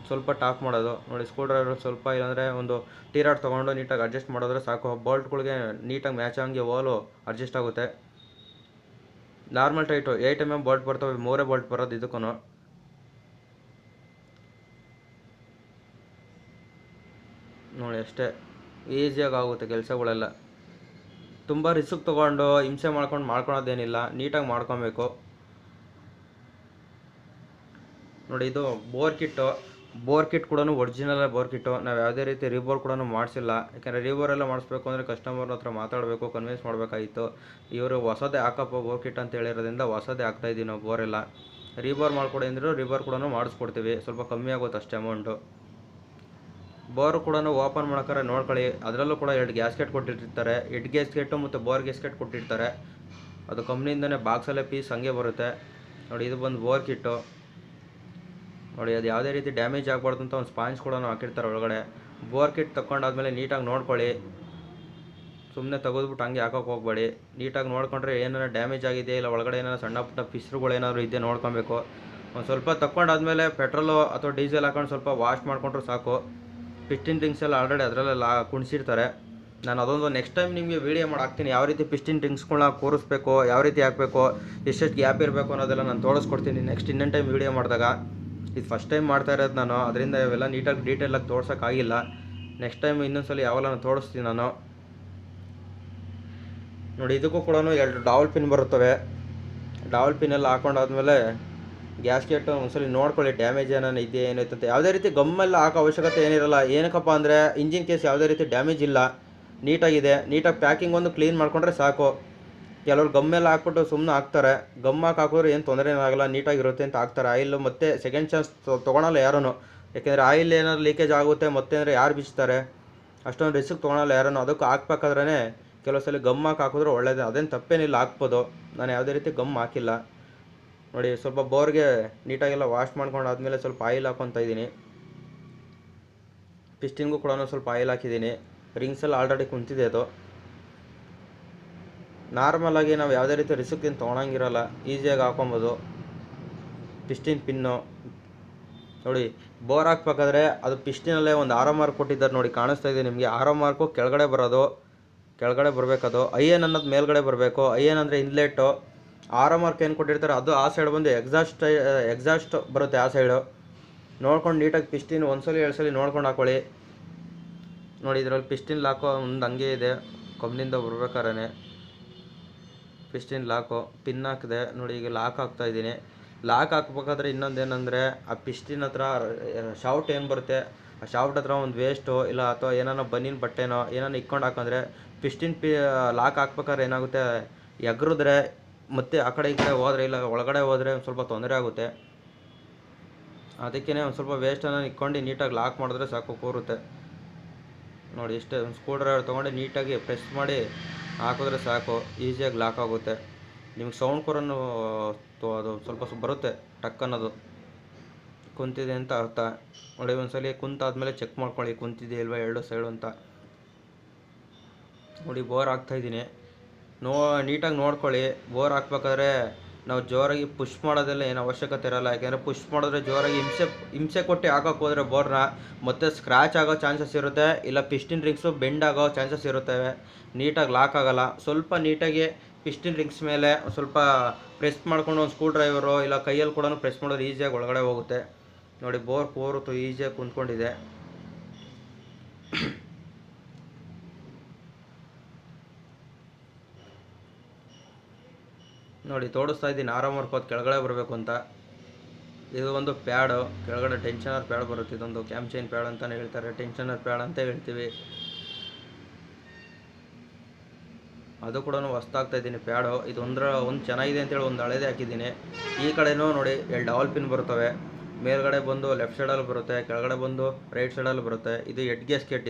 ಸ್ವಲ್ಪ ಟಾಪ್ ಮಾಡೋದು. ನೋಡಿ ಸ್ಕ್ರೂ ಡ್ರೈವರ್ ಸ್ವಲ್ಪ ಇಲ್ಲಾಂದರೆ ಒಂದು ಟೀರಾಡ್ ತೊಗೊಂಡು ನೀಟಾಗಿ ಅಡ್ಜಸ್ಟ್ ಮಾಡಿದ್ರೆ ಸಾಕು. ಬೋಲ್ಟ್ಗಳಿಗೆ ನೀಟಾಗಿ ಮ್ಯಾಚ್ ಆಗಿ ಹೋಲು ಅಡ್ಜಸ್ಟ್ ಆಗುತ್ತೆ. ನಾರ್ಮಲ್ ಟೈಟು 8 mm ಬೋಲ್ಟ್ ಬರ್ತವೆ, 3 ಬೋಲ್ಟ್ ಬರೋದು ಇದಕ್ಕೂ. ನೋಡಿ ಅಷ್ಟೇ, ಈಸಿಯಾಗಿ ಆಗುತ್ತೆ ಕೆಲಸಗಳೆಲ್ಲ. ತುಂಬ ರಿಸ್ಕ್ ತೊಗೊಂಡು ಹಿಂಸೆ ಮಾಡ್ಕೊಳೋದೇನಿಲ್ಲ, ನೀಟಾಗಿ ಮಾಡ್ಕೊಬೇಕು. ನೋಡಿ ಇದು ಬೋರ್ ಕಿಟ್ ಕೂಡ ಒರಿಜಿನಲ್ ಬೋರ್ ಕಿಟ್ಟು. ನಾವು ಯಾವುದೇ ರೀತಿ ರೀಬೋರ್ ಕೂಡ ಮಾಡಿಸಿಲ್ಲ. ಯಾಕೆಂದರೆ ರೀಬೋರ್ ಎಲ್ಲ ಮಾಡಿಸ್ಬೇಕು ಅಂದರೆ ಕಸ್ಟಮರ್ ಹತ್ರ ಮಾತಾಡಬೇಕು, ಕನ್ವಿನ್ಸ್ ಮಾಡಬೇಕಾಗಿತ್ತು. ಇವರು ಹೊಸದೇ ಹಾಕಪ್ಪ ಬೋರ್ ಕಿಟ್ ಅಂತ ಹೇಳಿರೋದ್ರಿಂದ ಹೊಸದೇ ಹಾಕ್ತಾಯಿದ್ದೀವಿ ನಾವು. ಬೋರೆಲ್ಲ ರೀಬೋರ್ ಮಾಡಿಕೊಡಿ ಅಂದರು ರೀಬೋರ್ ಕೂಡ ಮಾಡಿಸ್ಕೊಡ್ತೀವಿ, ಸ್ವಲ್ಪ ಕಮ್ಮಿ ಆಗುತ್ತೆ ಅಷ್ಟೇ ಅಮೌಂಟು. ಬೋರ್ ಕೂಡ ಓಪನ್ ಮಾಡೋಕ್ಕಾರೆ ನೋಡ್ಕೊಳ್ಳಿ, ಅದರಲ್ಲೂ ಕೂಡ 2 ಗ್ಯಾಸ್ಕೆಟ್ ಕೊಟ್ಟಿರ್ತಾರೆ. ಹೆಡ್ ಗ್ಯಾಸ್ಕೆಟು ಮತ್ತು ಬೋರ್ ಗ್ಯಾಸ್ಕೆಟ್ ಕೊಟ್ಟಿರ್ತಾರೆ. ಅದು ಕಂಪ್ನಿಯಿಂದನೇ ಬಾಕ್ಸಲ್ಲೇ ಪೀಸ್ ಹಂಗೆ ಬರುತ್ತೆ. ನೋಡಿ ಇದು ಬಂದು ಬೋರ್ ಕಿಟ್ಟು. ನೋಡಿ ಅದು ಯಾವುದೇ ರೀತಿ ಡ್ಯಾಮೇಜ್ ಆಗಬಾರ್ದು ಅಂತ ಒಂದು ಸ್ಪಾಂಜ್ ಕೂಡ ಹಾಕಿರ್ತಾರೆ ಒಳಗಡೆ. ಬೋರ್ ಕಿಟ್ ತಗೊಂಡಾದ್ಮೇಲೆ ನೀಟಾಗಿ ನೋಡ್ಕೊಳ್ಳಿ, ಸುಮ್ಮನೆ ತೆಗೆದ್ಬಿಟ್ಟು ಹಂಗೆ ಹಾಕೋಕೆ ಹೋಗಬೇಡಿ. ನೀಟಾಗಿ ನೋಡ್ಕೊಂಡ್ರೆ ಏನಾರು ಡ್ಯಾಮೇಜ್ ಆಗಿದೆ ಇಲ್ಲ ಒಳಗಡೆ ಏನಾರು ಸಣ್ಣ ಪುಟ್ಟ ಪಿಸ್ರುಗಳು ಏನಾದರೂ ಇದೆ ನೋಡ್ಕೊಬೇಕು. ಒಂದು ಸ್ವಲ್ಪ ತಗೊಂಡಾದ್ಮೇಲೆ ಪೆಟ್ರೋಲು ಅಥವಾ ಡೀಸೆಲ್ ಹಾಕೊಂಡು ಸ್ವಲ್ಪ ವಾಶ್ ಮಾಡಿಕೊಂಡ್ರೆ ಸಾಕು. ಪಿಸ್ಟಿನ್ ರಿಂಗ್ಸ್ ಎಲ್ಲ ಆಲ್ರೆಡಿ ಅದರಲ್ಲೆಲ್ಲ ಕುಣಿಸಿರ್ತಾರೆ. ನಾನು ಅದೊಂದು ನೆಕ್ಸ್ಟ್ ಟೈಮ್ ನಿಮಗೆ ವೀಡಿಯೋ ಮಾಡಿ ಹಾಕ್ತೀನಿ, ಯಾವ ರೀತಿ ಪಿಸ್ಟಿನ್ ರಿಂಗ್ಸ್ಗಳನ್ನ ಕೂರಿಸ್ಬೇಕು, ಯಾವ ರೀತಿ ಹಾಕಬೇಕು, ಎಷ್ಟೆಷ್ಟು ಗ್ಯಾಪ್ ಇರಬೇಕು ಅನ್ನೋದೆಲ್ಲ ನಾನು ತೋರಿಸ್ಕೊಡ್ತೀನಿ ನೆಕ್ಸ್ಟ್ ಇನ್ನೊಂದು ಟೈಮ್ ವೀಡಿಯೋ ಮಾಡಿದಾಗ. ಇದು ಫಸ್ಟ್ ಟೈಮ್ ಮಾಡ್ತಾ ಇರೋದು ನಾನು, ಅದರಿಂದ ಇವೆಲ್ಲ ನೀಟಾಗಿ ಡೀಟೇಲಾಗಿ ತೋರ್ಸೋಕ್ಕಾಗಿಲ್ಲ. ನೆಕ್ಸ್ಟ್ ಟೈಮ್ ಇನ್ನೊಂದ್ಸಲ ಯಾವೆಲ್ಲ ನಾನು ತೋರಿಸ್ತೀನಿ ನಾನು. ನೋಡಿ ಇದಕ್ಕೂ ಕೂಡ 2 ಡಾವಲ್ ಪಿನ್ ಬರುತ್ತವೆ. ಡಾವಲ್ ಪಿನ್ ಎಲ್ಲ ಹಾಕೊಂಡಾದ್ಮೇಲೆ ಗ್ಯಾಸ್ಕೆಟ್ ಒಂದ್ಸಲಿ ನೋಡ್ಕೊಳ್ಳಿ ಡ್ಯಾಮೇಜ್ ಏನಾರು ಇದೆ ಏನೈತೆ ಅಂತ. ಯಾವುದೇ ರೀತಿ ಗಮ್ಮೆಲ್ಲ ಹಾಕೋ ಅವಶ್ಯಕತೆ ಏನಿರಲ್ಲ. ಏನಕ್ಕಪ್ಪ ಅಂದರೆ ಇಂಜಿನ್ ಕೇಸ್ ಯಾವುದೇ ರೀತಿ ಡ್ಯಾಮೇಜ್ ಇಲ್ಲ, ನೀಟಾಗಿದೆ. ನೀಟಾಗಿ ಪ್ಯಾಕಿಂಗ್ ಒಂದು ಕ್ಲೀನ್ ಮಾಡಿಕೊಂಡ್ರೆ ಸಾಕು. ಕೆಲವರು ಗಮ್ಮೆಲ್ಲ ಹಾಕ್ಬಿಟ್ಟು ಸುಮ್ಮನೆ ಹಾಕ್ತಾರೆ. ಗಮ್ ಹಾಕಿದ್ರೆ ಏನು ತೊಂದರೆ ಏನಾಗಲ್ಲ, ನೀಟಾಗಿರುತ್ತೆ ಅಂತ ಹಾಕ್ತಾರೆ. ಆಯಿಲ್ ಮತ್ತು ಸೆಕೆಂಡ್ ಚಾನ್ಸ್ ತೊಗೊಳಲ್ಲ ಯಾರೂ. ಯಾಕೆಂದರೆ ಆಯಿಲ್ ಏನಾದ್ರು ಲೀಕೇಜ್ ಆಗುತ್ತೆ ಮತ್ತೆ ಅಂದರೆ ಯಾರು ಬಿಚ್ತಾರೆ, ಅಷ್ಟೊಂದು ರಿಸ್ಕ್ ತೊಗೊಳಲ್ಲ ಯಾರೂ. ಅದಕ್ಕೆ ಹಾಕ್ಬೇಕಾದ್ರೆ ಕೆಲವು ಸಲ ಗಮ್ ಹಾಕಿದ್ರೆ ಒಳ್ಳೇದು, ಅದೇನು ತಪ್ಪೇನಿಲ್ಲ, ಹಾಕ್ಬೋದು. ನಾನು ಯಾವುದೇ ರೀತಿ ಗಮ್ ಹಾಕಿಲ್ಲ. ನೋಡಿ ಸ್ವಲ್ಪ ಬೋರ್ಗೆ ನೀಟಾಗೆಲ್ಲ ವಾಶ್ ಮಾಡ್ಕೊಂಡಾದ್ಮೇಲೆ ಸ್ವಲ್ಪ ಆಯಿಲ್ ಹಾಕ್ಕೊತಾ ಇದ್ದೀನಿ. ಪಿಸ್ಟಿನ್ಗೂ ಕೂಡ ಸ್ವಲ್ಪ ಆಯಿಲ್ ಹಾಕಿದ್ದೀನಿ. ರಿಂಗ್ಸ್ ಎಲ್ಲ ಆಲ್ರೆಡಿ ಕುಂತಿದೆ. ಅದು ನಾರ್ಮಲಾಗಿ ನಾವು ಯಾವುದೇ ರೀತಿ ರಿಸ್ಕ್ ಏನು ತೊಗೊಳಂಗಿರಲ್ಲ, ಈಸಿಯಾಗಿ ಹಾಕೊಬೋದು. ಪಿಸ್ಟಿನ್ ಪಿನ್ನು ನೋಡಿ, ಬೋರ್ ಹಾಕ್ಬೇಕಾದ್ರೆ ಅದು ಪಿಸ್ಟಿನಲ್ಲೇ ಒಂದು ಆರೋ ಮಾರ್ಕ್ ಕೊಟ್ಟಿದ್ದಾರೆ ನೋಡಿ, ಕಾಣಿಸ್ತಾ ಇದೆ ನಿಮಗೆ. ಆರೋ ಮಾರ್ಕು ಕೆಳಗಡೆ ಬರಬೇಕದು. ಐಎನ್ ಅನ್ನೋದು ಮೇಲ್ಗಡೆ ಬರಬೇಕು. ಐಎನ್ ಅಂದರೆ ಇನ್ಲೆಟ್ಟು. ಆರೋ ಮಾರ್ಕ್ ಏನು ಕೊಟ್ಟಿರ್ತಾರೆ ಅದು ಆ ಸೈಡ್ ಬಂದು ಎಕ್ಸಾಸ್ಟ್ ಬರುತ್ತೆ ಆ ಸೈಡು. ನೋಡ್ಕೊಂಡು ನೀಟಾಗಿ ಪಿಸ್ಟಿನ್ ಒಂದ್ಸಲಿ 2 ಸಲ ನೋಡ್ಕೊಂಡು ಹಾಕೊಳ್ಳಿ. ನೋಡಿ ಇದರಲ್ಲಿ ಪಿಸ್ಟಿನ್ ಲಾಕೋ ಒಂದು ಹಂಗೆ ಇದೆ, ಕಂಪ್ನಿಯಿಂದ ಬರ್ಬೇಕಾದ್ರೆ ಪಿಸ್ಟಿನ್ ಲಾಕು ಪಿನ್ ಹಾಕಿದೆ. ನೋಡಿ ಈಗ ಲಾಕ್ ಹಾಕ್ತಾಯಿದ್ದೀನಿ. ಲಾಕ್ ಹಾಕ್ಬೇಕಾದ್ರೆ ಇನ್ನೊಂದೇನೆಂದರೆ ಆ ಪಿಸ್ಟಿನ್ ಹತ್ರ ಶಾಫ್ಟ್ ಏನು ಬರುತ್ತೆ, ಆ ಶಾಫ್ಟ್ ಹತ್ರ ಒಂದು ವೇಸ್ಟು ಇಲ್ಲ ಅಥವಾ ಏನಾರ ಬನ್ನಿನ ಬಟ್ಟೆನೋ ಏನಾರು ಇಕ್ಕೊಂಡು ಹಾಕಂದ್ರೆ ಪಿಸ್ಟಿನ್ ಲಾಕ್ ಹಾಕ್ಬೇಕಾದ್ರೆ ಏನಾಗುತ್ತೆ, ಎಗರಿದ್ರೆ ಮತ್ತೆ ಆ ಕಡೆ ಈ ಕಡೆ ಹೋದರೆ ಇಲ್ಲ ಒಳಗಡೆ ಹೋದರೆ ಒಂದು ಸ್ವಲ್ಪ ತೊಂದರೆ ಆಗುತ್ತೆ. ಅದಕ್ಕೇ ಒಂದು ಸ್ವಲ್ಪ ವೇಸ್ಟನ್ನು ಇಕ್ಕೊಂಡು ನೀಟಾಗಿ ಲಾಕ್ ಮಾಡಿದ್ರೆ ಸಾಕು, ಕೂರುತ್ತೆ. ನೋಡಿ ಇಷ್ಟೇ, ಒಂದು ಸ್ಕ್ರೂ ಡ್ರೈವರ್ ತೊಗೊಂಡು ನೀಟಾಗಿ ಪ್ರೆಸ್ ಮಾಡಿ ಹಾಕಿದ್ರೆ ಸಾಕು, ಈಸಿಯಾಗಿ ಲಾಕ್ ಆಗುತ್ತೆ. ನಿಮ್ಗೆ ಸೌಂಡ್ ಕೂಡ ಅದು ಸ್ವಲ್ಪ ಬರುತ್ತೆ, ಟಕ್ ಅನ್ನೋದು ಕುಂತಿದೆ ಅಂತ ಅರ್ಥ. ನೋಡಿ ಒಂದ್ಸಲಿ ಕುಂತಾದ್ಮೇಲೆ ಚೆಕ್ ಮಾಡ್ಕೊಳ್ಳಿ ಕುಂತಿದೆ ಇಲ್ವಾ 2 ಸೈಡು ಅಂತ. ನೋಡಿ ಬೋರ್ ಹಾಕ್ತಾಯಿದ್ದೀನಿ, ನೀಟಾಗಿ ನೋಡ್ಕೊಳ್ಳಿ. ಬೋರ್ ಹಾಕ್ಬೇಕಾದ್ರೆ ನಾವು ಜೋರಾಗಿ ಪುಷ್ ಮಾಡೋದೆಲ್ಲ ಏನು ಅವಶ್ಯಕತೆ ಇರೋಲ್ಲ. ಯಾಕೆಂದರೆ ಪುಷ್ ಮಾಡಿದ್ರೆ ಜೋರಾಗಿ ಹಿಂಸೆ ಕೊಟ್ಟು ಹಾಕೋಕೆ ಹೋದರೆ ಬೋರ್ನ ಮತ್ತೆ ಸ್ಕ್ರ್ಯಾಚ್ ಆಗೋ ಚಾನ್ಸಸ್ ಇರುತ್ತೆ, ಇಲ್ಲ ಪಿಸ್ಟಿನ್ ರಿಂಗ್ಸು ಬೆಂಡ್ ಆಗೋ ಚಾನ್ಸಸ್ ಇರುತ್ತವೆ. ನೀಟಾಗಿ ಲಾಕ್ ಆಗೋಲ್ಲ. ಸ್ವಲ್ಪ ನೀಟಾಗಿ ಪಿಸ್ಟಿನ್ ರಿಂಗ್ಸ್ ಮೇಲೆ ಸ್ವಲ್ಪ ಪ್ರೆಸ್ ಮಾಡ್ಕೊಂಡು ಒಂದು ಸ್ಕ್ರೂ ಡ್ರೈವರು ಇಲ್ಲ ಕೈಯಲ್ಲಿ ಕೂಡ ಪ್ರೆಸ್ ಮಾಡೋದು ಈಸಿಯಾಗಿ ಒಳಗಡೆ ಹೋಗುತ್ತೆ. ನೋಡಿ ಬೋರ್ ಕೂರುತ್ತು, ಈಸಿಯಾಗಿ ಕುಂತ್ಕೊಂಡಿದೆ. ನೋಡಿ ತೋರಿಸ್ತಾ ಇದ್ದೀನಿ ಆರಾಮ್ ವರ್ಕೋದು ಕೆಳಗಡೆ ಬರಬೇಕು ಅಂತ. ಇದು ಒಂದು ಪ್ಯಾಡು, ಕೆಳಗಡೆ ಟೆನ್ಷನರ್ ಪ್ಯಾಡ್ ಬರುತ್ತೆ. ಇದೊಂದು ಕ್ಯಾಮ್ ಚೈನ್ ಪ್ಯಾಡ್ ಅಂತಲೇ ಹೇಳ್ತಾರೆ, ಟೆನ್ಷನರ್ ಪ್ಯಾಡ್ ಅಂತ ಹೇಳ್ತೀವಿ. ಅದು ಕೂಡ ಹೊಸ್ತಾಗ್ತಾ ಇದ್ದೀನಿ ಪ್ಯಾಡು. ಇದು ಒಂದು ಚೆನ್ನಾಗಿದೆ ಅಂತೇಳಿ ಒಂದು ಹಳೇದೇ ಹಾಕಿದ್ದೀನಿ. ಈ ಕಡೆನೂ ನೋಡಿ 2 ಡಾವಲ್ ಪಿನ್ ಬರ್ತವೆ. ಮೇಲ್ಗಡೆ ಬಂದು ಲೆಫ್ಟ್ ಸೈಡಲ್ಲಿ ಬರುತ್ತೆ, ಕೆಳಗಡೆ ಬಂದು ರೈಟ್ ಸೈಡಲ್ಲಿ ಬರುತ್ತೆ. ಇದು ಹೆಡ್ ಗ್ಯಾಸ್ಕೆಟ್.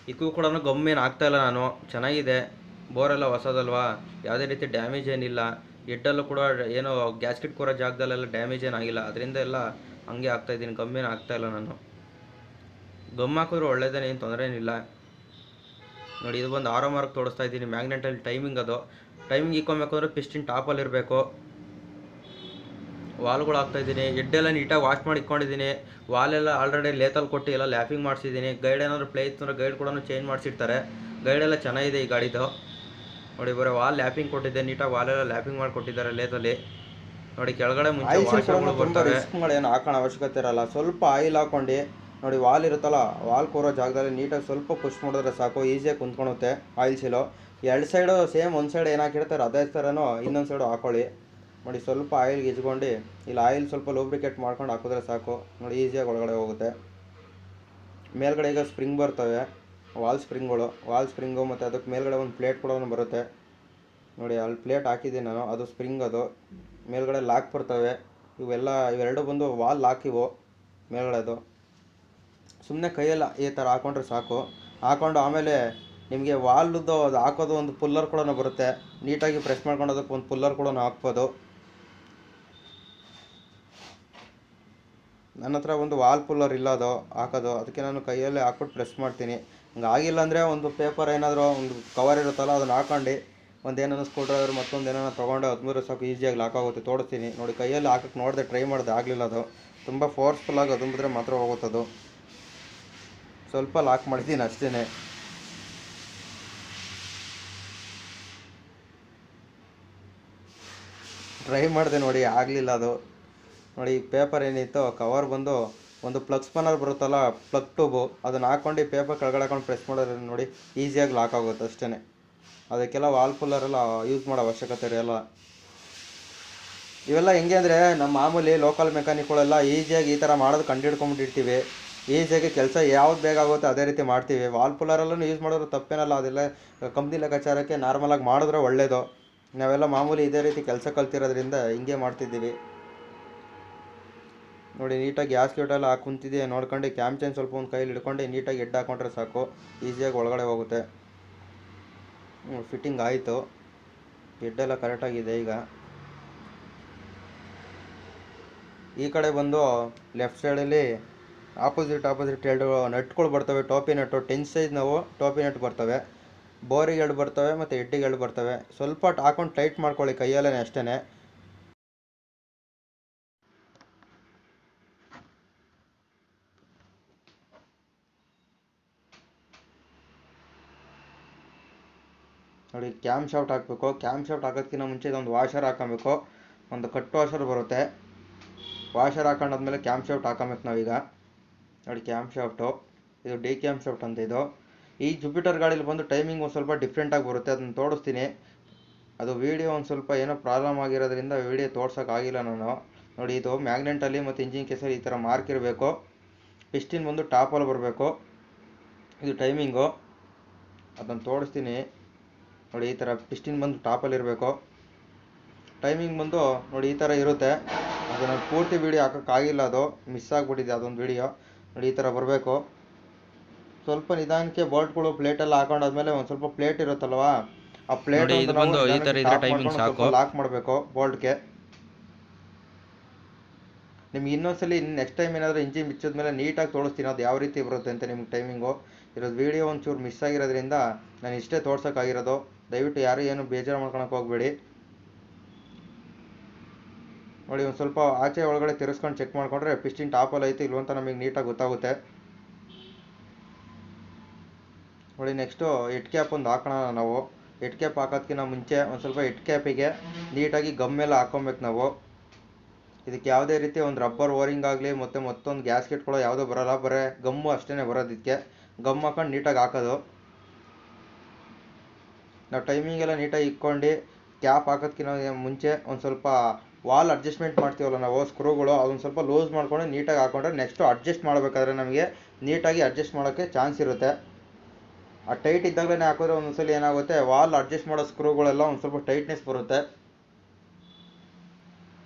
ಇದಕ್ಕೂ ಕೂಡ ಗಮ್ಮೇನು ಆಗ್ತಾಯಿಲ್ಲ ನಾನು, ಚೆನ್ನಾಗಿದೆ. ಬೋರೆಲ್ಲ ಹೊಸದಲ್ವಾ, ಯಾವುದೇ ರೀತಿ ಡ್ಯಾಮೇಜ್ ಏನಿಲ್ಲ. ಹೆಡ್ಡಲ್ಲೂ ಕೂಡ ಏನೋ ಗ್ಯಾಸ್ಕೆಟ್ ಕೂರೋ ಜಾಗದಲ್ಲೆಲ್ಲ ಡ್ಯಾಮೇಜ್ ಏನಾಗಿಲ್ಲ, ಅದರಿಂದ ಎಲ್ಲ ಹಂಗೆ ಆಗ್ತಾಯಿದ್ದೀನಿ. ಗಮ್ಮೇನು ಆಗ್ತಾಯಿಲ್ಲ ನಾನು. ಗಮ್ ಹಾಕಿದ್ರು ಒಳ್ಳೇದೇ, ಏನು ತೊಂದರೆ ಏನಿಲ್ಲ. ನೋಡಿ ಇದು ಬಂದು ಆರೋ ಮಾರ್ಕ್ ತೋರಿಸ್ತಾ ಇದ್ದೀನಿ. ಮ್ಯಾಗ್ನೆಟಲ್ಲಿ ಟೈಮಿಂಗ್, ಅದು ಟೈಮಿಂಗ್ ಇಕ್ಕೊಬೇಕು ಅಂದರೆ ಪಿಸ್ಟಿನ್ ಟಾಪಲ್ಲಿ ಇರಬೇಕು. ವಾಲ್ಗಳು ಹಾಕ್ತಾಯಿದ್ದೀನಿ. ಹೆಡ್ಡೆಲ್ಲ ನೀಟಾಗಿ ವಾಶ್ ಮಾಡಿ ಇಟ್ಕೊಂಡಿದ್ದೀನಿ. ವಾಲೆಲ್ಲ ಆಲ್ರೆಡಿ ಲೇತಲ್ಲಿ ಕೊಟ್ಟು ಎಲ್ಲ ಲ್ಯಾಪಿಂಗ್ ಮಾಡಿಸಿದ್ದೀನಿ. ಗೈಡ್ ಏನಾದರೂ ಪ್ಲೇ ಇತ್ತು ಅಂದರೆ ಗೈಡ್ ಕೂಡ ಚೇಂಜ್ ಮಾಡಿಸಿರ್ತಾರೆ. ಗೈಡೆಲ್ಲ ಚೆನ್ನಾಗಿದೆ ಈ ಗಾಡಿದು. ನೋಡಿ ಬರೋ ವಾಲ್ ಲ್ಯಾಪಿಂಗ್ ಕೊಟ್ಟಿದ್ದೆ, ನೀಟಾಗಿ ವಾಲೆಲ್ಲ ಲ್ಯಾಪಿಂಗ್ ಮಾಡಿ ಕೊಟ್ಟಿದ್ದಾರೆ ಲೇತಲ್ಲಿ. ನೋಡಿ ಕೆಳಗಡೆ ಮುಂಚೆ ವಾಷರ್ಗಳು ಬರ್ತವೆ. ರಿಸ್ಕ್ ಮಾಡಿ ಏನು ಹಾಕೋಣ ಅವಶ್ಯಕತೆ ಇರಲ್ಲ. ಸ್ವಲ್ಪ ಆಯಿಲ್ ಹಾಕ್ಕೊಂಡು ನೋಡಿ ವಾಲ್ ಇರುತ್ತಲ್ಲ, ವಾಲ್ ಕೂರೋ ಜಾಗದಲ್ಲಿ ನೀಟಾಗಿ ಸ್ವಲ್ಪ ಪುಷ್ ಮಾಡಿದ್ರೆ ಸಾಕು, ಈಸಿಯಾಗಿ ಕುಂತ್ಕೊಳುತ್ತೆ ಆಯಿಲ್ ಸೀಲು. ಎರಡು ಸೈಡು ಸೇಮ್, ಒಂದು ಸೈಡ್ ಏನು ಹಾಕಿರ್ತಾರೆ ಅದೇ ಥರನೂ ಇನ್ನೊಂದು ಸೈಡು ಹಾಕೊಳ್ಳಿ. ನೋಡಿ ಸ್ವಲ್ಪ ಆಯಿಲ್ಗೆ ಇಜ್ಕೊಂಡು ಇಲ್ಲ ಆಯಿಲ್ ಸ್ವಲ್ಪ ಲೂಬ್ರಿಕೇಟ್ ಮಾಡ್ಕೊಂಡು ಹಾಕಿದ್ರೆ ಸಾಕು. ನೋಡಿ ಈಸಿಯಾಗಿ ಒಳಗಡೆ ಹೋಗುತ್ತೆ. ಮೇಲ್ಗಡೆ ಈಗ ಸ್ಪ್ರಿಂಗ್ ಬರ್ತವೆ, ವಾಲ್ ಸ್ಪ್ರಿಂಗು ಮತ್ತು ಅದಕ್ಕೆ ಮೇಲ್ಗಡೆ ಒಂದು ಪ್ಲೇಟ್ ಕೂಡ ಬರುತ್ತೆ. ನೋಡಿ ಅಲ್ಲಿ ಪ್ಲೇಟ್ ಹಾಕಿದ್ದೀನಿ ನಾನು, ಅದು ಸ್ಪ್ರಿಂಗ್. ಅದು ಮೇಲ್ಗಡೆ ಲಾಕ್ ಬರ್ತವೆ. ಇವೆರಡು ಬಂದು ವಾಲ್ ಲಾಕ್. ಇವು ಮೇಲ್ಗಡೆದು ಸುಮ್ಮನೆ ಕೈಯೆಲ್ಲ ಈ ಥರ ಹಾಕೊಂಡ್ರೆ ಸಾಕು. ಹಾಕೊಂಡು ಆಮೇಲೆ ನಿಮಗೆ ವಾಲ್ದು ಅದು ಹಾಕೋದು ಒಂದು ಪುಲ್ಲರ್ ಕೂಡ ಬರುತ್ತೆ. ನೀಟಾಗಿ ಪ್ರೆಸ್ ಮಾಡ್ಕೊಂಡೋದಕ್ಕೆ ಒಂದು ಪುಲ್ಲರ್ ಕೂಡ ಹಾಕ್ಬೋದು. ನನ್ನ ಹತ್ರ ಒಂದು ವಾಲ್ ಪುಲ್ಲರ್ ಇಲ್ಲ ಅದು ಹಾಕೋದು, ಅದಕ್ಕೆ ನಾನು ಕೈಯಲ್ಲೇ ಹಾಕ್ಬಿಟ್ಟು ಪ್ರೆಸ್ ಮಾಡ್ತೀನಿ. ಹಂಗಾಗಿಲ್ಲ ಅಂದರೆ ಒಂದು ಪೇಪರ್ ಏನಾದರೂ ಒಂದು ಕವರ್ ಇರುತ್ತಲ್ಲ ಅದನ್ನು ಹಾಕೊಂಡು ಒಂದೇನೋ ಸ್ಕ್ರೂ ಡ್ರೈವರ್ ಮತ್ತೊಂದು ಏನೋ ತೊಗೊಂಡು ಅದ್ಮೇಲೆ ಸಾಕು, ಈಸಿಯಾಗಿ ಲಾಕ್ ಆಗುತ್ತೆ. ತೋರಿಸ್ತೀನಿ ನೋಡಿ. ಕೈಯಲ್ಲಿ ಹಾಕಕ್ಕೆ ನೋಡಿದೆ, ಟ್ರೈ ಮಾಡಿದೆ, ಆಗಲಿಲ್ಲ. ಅದು ತುಂಬ ಫೋರ್ಸ್ಫುಲ್ಲಾಗಿ ಅದುಂಬಿದ್ರೆ ಮಾತ್ರ ಹೋಗುತ್ತದು. ಸ್ವಲ್ಪ ಲಾಕ್ ಮಾಡಿದ್ದೀನಿ ಅಷ್ಟೇ. ಟ್ರೈ ಮಾಡಿದೆ ನೋಡಿ, ಆಗಲಿಲ್ಲ ಅದು. ನೋಡಿ ಪೇಪರ್ ಏನಿತ್ತು ಕವರ್ ಬಂದು ಒಂದು ಪ್ಲಗ್ ಸ್ಪನ್ನರ್ ಬರುತ್ತಲ್ಲ, ಪ್ಲಗ್ ಟ್ಯೂಬು, ಅದನ್ನು ಹಾಕ್ಕೊಂಡು ಈ ಪೇಪರ್ ಕೆಳಗಡೆ ಹಾಕೊಂಡು ಪ್ರೆಸ್ ಮಾಡಿದ್ರೆ ನೋಡಿ ಈಸಿಯಾಗಿ ಲಾಕ್ ಆಗುತ್ತೆ ಅಷ್ಟೇ. ಅದಕ್ಕೆಲ್ಲ ವಾಲ್ ಪುಲ್ಲರೆಲ್ಲ ಯೂಸ್ ಮಾಡೋ ಅವಶ್ಯಕತೆ ಇರಲ್ಲ. ಇವೆಲ್ಲ ಹೆಂಗೆ ಅಂದರೆ ನಮ್ಮ ಮಾಮೂಲಿ ಲೋಕಲ್ ಮೆಕ್ಯಾನಿಕ್ಗಳೆಲ್ಲ ಈಸಿಯಾಗಿ ಈ ಥರ ಮಾಡೋದು ಕಂಡುಹಿಡ್ಕೊಂಡ್ಬಿಟ್ಟಿರ್ತೀವಿ. ಈಸಿಯಾಗಿ ಕೆಲಸ ಯಾವ್ದು ಬೇಗ ಆಗುತ್ತೆ ಅದೇ ರೀತಿ ಮಾಡ್ತೀವಿ. ವಾಲ್ ಪುಲ್ಲರೆಲ್ಲೂ ಯೂಸ್ ಮಾಡೋರು ತಪ್ಪೇನಲ್ಲ, ಅದೆಲ್ಲ ಕಂಪ್ನಿ ಲೆಕ್ಕಾಚಾರಕ್ಕೆ ನಾರ್ಮಲಾಗಿ ಮಾಡಿದ್ರೆ ಒಳ್ಳೆಯದು. ನಾವೆಲ್ಲ ಮಾಮೂಲಿ ಇದೇ ರೀತಿ ಕೆಲಸ ಕಲ್ತಿರೋದ್ರಿಂದ ಹಿಂಗೆ ಮಾಡ್ತಿದ್ದೀವಿ. ನೋಡಿ ನೀಟಾಗಿ ಗ್ಯಾಸ್ ಲಿಟೆಲ್ಲ ಹಾಕಿ ಕುಂತಿದೆ ನೋಡ್ಕೊಂಡು ಕ್ಯಾಮ್ ಚೈನ್ ಸ್ವಲ್ಪ ಒಂದು ಕೈಯಲ್ಲಿ ಹಿಡ್ಕೊಂಡು ನೀಟಾಗಿ ಹೆಡ್ ಹಾಕೊಂಡ್ರೆ ಸಾಕು, ಈಸಿಯಾಗಿ ಒಳಗಡೆ ಹೋಗುತ್ತೆ. ಫಿಟ್ಟಿಂಗ್ ಆಯಿತು, ಹೆಡ್ಡೆಲ್ಲ ಕರೆಕ್ಟಾಗಿದೆ. ಈಗ ಈ ಕಡೆ ಬಂದು ಲೆಫ್ಟ್ ಸೈಡಲ್ಲಿ ಆಪೋಸಿಟ್ ಎರಡು ನಟ್ಗಳು ಬರ್ತವೆ. ಟೋಪಿ ನಟ್ಟು 10 ಸೈಜ್ ನಾವು ಟೋಪಿ ನಟ್ ಬರ್ತವೆ. ಬೋರಿಗೆ 2 ಬರ್ತವೆ ಮತ್ತು ಹೆಡ್ಡಿಗೆ 2 ಬರ್ತವೆ. ಸ್ವಲ್ಪ ಹಾಕೊಂಡು ಟೈಟ್ ಮಾಡ್ಕೊಳ್ಳಿ ಕೈಯಲ್ಲೇ ಅಷ್ಟೇ. ನೋಡಿ ಕ್ಯಾಮ್ ಶಾಫ್ಟ್ ಹಾಕಬೇಕು. ಕ್ಯಾಮ್ ಶಾಫ್ಟ್ ಹಾಕೋದಕ್ಕಿಂತ ಮುಂಚೆ ಇದೊಂದು ವಾಷರ್ ಹಾಕೊಬೇಕು. ಒಂದು ಕಟ್ ವಾಷರ್ ಬರುತ್ತೆ. ವಾಷರ್ ಹಾಕೊಂಡಾದ್ಮೇಲೆ ಕ್ಯಾಮ್ ಶಾಫ್ಟ್ ಹಾಕೊಬೇಕು ನಾವೀಗ. ನೋಡಿ ಕ್ಯಾಮ್ ಶಾಫ್ಟು ಇದು ಡಿ ಕ್ಯಾಮ್ ಶಾಫ್ಟ್ ಅಂತ. ಇದು ಈ ಜುಪಿಟರ್ ಗಾಡೀಲಿ ಬಂದು ಟೈಮಿಂಗ್ ಒಂದು ಸ್ವಲ್ಪ ಡಿಫ್ರೆಂಟಾಗಿ ಬರುತ್ತೆ, ಅದನ್ನು ತೋರಿಸ್ತೀನಿ. ಅದು ವೀಡಿಯೋ ಒಂದು ಸ್ವಲ್ಪ ಏನೋ ಪ್ರಾಬ್ಲಮ್ ಆಗಿರೋದ್ರಿಂದ ವೀಡಿಯೋ ತೋರ್ಸೋಕ್ಕಾಗಿಲ್ಲ ನಾನು. ನೋಡಿ ಇದು ಮ್ಯಾಗ್ನೆಟಲ್ಲಿ ಮತ್ತು ಇಂಜಿನ್ ಕೇಸಲ್ಲಿ ಈ ಥರ ಮಾರ್ಕ್ ಇರಬೇಕು. ಪಿಸ್ಟಿನ್ ಬಂದು ಟಾಪಲ್ಲಿ ಬರಬೇಕು. ಇದು ಟೈಮಿಂಗು, ಅದನ್ನು ತೋರಿಸ್ತೀನಿ. ನೋಡಿ ಈ ಥರ ಪಿಸ್ಟಿನ್ ಬಂದು ಟಾಪಲ್ಲಿ ಇರಬೇಕು. ಟೈಮಿಂಗ್ ಬಂದು ನೋಡಿ ಈ ಥರ ಇರುತ್ತೆ. ಅದು ನಾನು ಪೂರ್ತಿ ವೀಡಿಯೋ ಹಾಕೋಕ್ಕಾಗಿಲ್ಲ, ಅದು ಮಿಸ್ ಆಗಿಬಿಟ್ಟಿದೆ ಅದೊಂದು ವೀಡಿಯೋ. ನೋಡಿ ಈ ಥರ ಬರಬೇಕು. ಸ್ವಲ್ಪ ನಿಧಾನಕ್ಕೆ ಬೋಲ್ಟ್ಗಳು ಪ್ಲೇಟೆಲ್ಲ ಹಾಕೊಂಡಾದ್ಮೇಲೆ ಒಂದು ಸ್ವಲ್ಪ ಪ್ಲೇಟ್ ಇರುತ್ತಲ್ವಾ, ಆ ಪ್ಲೇಟ್ ಲಾಕ್ ಮಾಡಬೇಕು ಬೋಲ್ಟ್ಗೆ. ನಿಮ್ಗೆ ಇನ್ನೊಂದ್ಸಲಿ ನೆಕ್ಸ್ಟ್ ಟೈಮ್ ಏನಾದರೂ ಇಂಜಿನ್ ಬಿಚ್ಚಿದ್ಮೇಲೆ ನೀಟಾಗಿ ತೋರಿಸ್ತೀನಿ ಅದು ಯಾವ ರೀತಿ ಬರುತ್ತೆ ಅಂತ ನಿಮ್ಗೆ ಟೈಮಿಂಗು. ಇರೋದು ವೀಡಿಯೋ ಒಂಚೂರು ಮಿಸ್ ಆಗಿರೋದ್ರಿಂದ ನಾನು ಇಷ್ಟೇ ತೋರ್ಸೋಕ್ಕಾಗಿರೋದು. ದಯವಿಟ್ಟು ಯಾರು ಏನು ಬೇಜಾರು ಮಾಡ್ಕೊಳಕ್ಕೆ ಹೋಗಬೇಡಿ. ನೋಡಿ ಒಂದು ಸ್ವಲ್ಪ ಆಚೆ ಒಳಗಡೆ ತಿರ್ಸ್ಕೊಂಡು ಚೆಕ್ ಮಾಡಿಕೊಂಡ್ರೆ ಪಿಸ್ಟಿನ್ ಟಾಪಲ್ಲಿ ಐತೆ ಇಲ್ವಂತ ನಮಗೆ ನೀಟಾಗಿ ಗೊತ್ತಾಗುತ್ತೆ. ನೋಡಿ ನೆಕ್ಸ್ಟು ಹೆಡ್ ಕ್ಯಾಪ್ ಒಂದು ಹಾಕೋಣ ನಾವು. ಹೆಡ್ ಕ್ಯಾಪ್ ಹಾಕೋದಕ್ಕಿಂತ ಮುಂಚೆ ಒಂದು ಸ್ವಲ್ಪ ಹೆಡ್ ಕ್ಯಾಪಿಗೆ ನೀಟಾಗಿ ಗಮ್ಮೆಲ್ಲ ಹಾಕೊಬೇಕು ನಾವು. ಇದಕ್ಕೆ ಯಾವುದೇ ರೀತಿ ಒಂದು ರಬ್ಬರ್ ಓರಿಂಗ್ ಆಗಲಿ ಮತ್ತು ಮತ್ತೊಂದು ಗ್ಯಾಸ್ಕೆಟ್ಗಳು ಯಾವುದೂ ಬರೋಲ್ಲ, ಬರೀ ಗಮ್ಮು ಅಷ್ಟೇ ಬರೋದು. ಇದಕ್ಕೆ ಗಮ್ ಹಾಕೊಂಡು ನೀಟಾಗಿ ಹಾಕೋದು. ನಾವು ಟೈಮಿಂಗೆಲ್ಲ ನೀಟಾಗಿ ಇಕ್ಕೊಂಡು ಕ್ಯಾಪ್ ಹಾಕೋದಕ್ಕಿಂತ ಮುಂಚೆ ಒಂದು ಸ್ವಲ್ಪ ವಾಲ್ ಅಡ್ಜಸ್ಟ್ಮೆಂಟ್ ಮಾಡ್ತೀವಲ್ಲ ನಾವು ಸ್ಕ್ರೂಗಳು, ಅದೊಂದು ಸ್ವಲ್ಪ ಲೂಸ್ ಮಾಡ್ಕೊಂಡು ನೀಟಾಗಿ ಹಾಕೊಂಡ್ರೆ ನೆಕ್ಸ್ಟು ಅಡ್ಜಸ್ಟ್ ಮಾಡಬೇಕಾದ್ರೆ ನಮಗೆ ನೀಟಾಗಿ ಅಡ್ಜಸ್ಟ್ ಮಾಡೋಕ್ಕೆ ಚಾನ್ಸ್ ಇರುತ್ತೆ. ಆ ಟೈಟ್ ಇದ್ದಾಗಲೇ ಹಾಕಿದ್ರೆ ಒಂದೊಂದ್ಸಲಿ ಏನಾಗುತ್ತೆ, ವಾಲ್ ಅಡ್ಜಸ್ಟ್ ಮಾಡೋ ಸ್ಕ್ರೂಗಳೆಲ್ಲ ಒಂದು ಸ್ವಲ್ಪ ಟೈಟ್ನೆಸ್ ಬರುತ್ತೆ.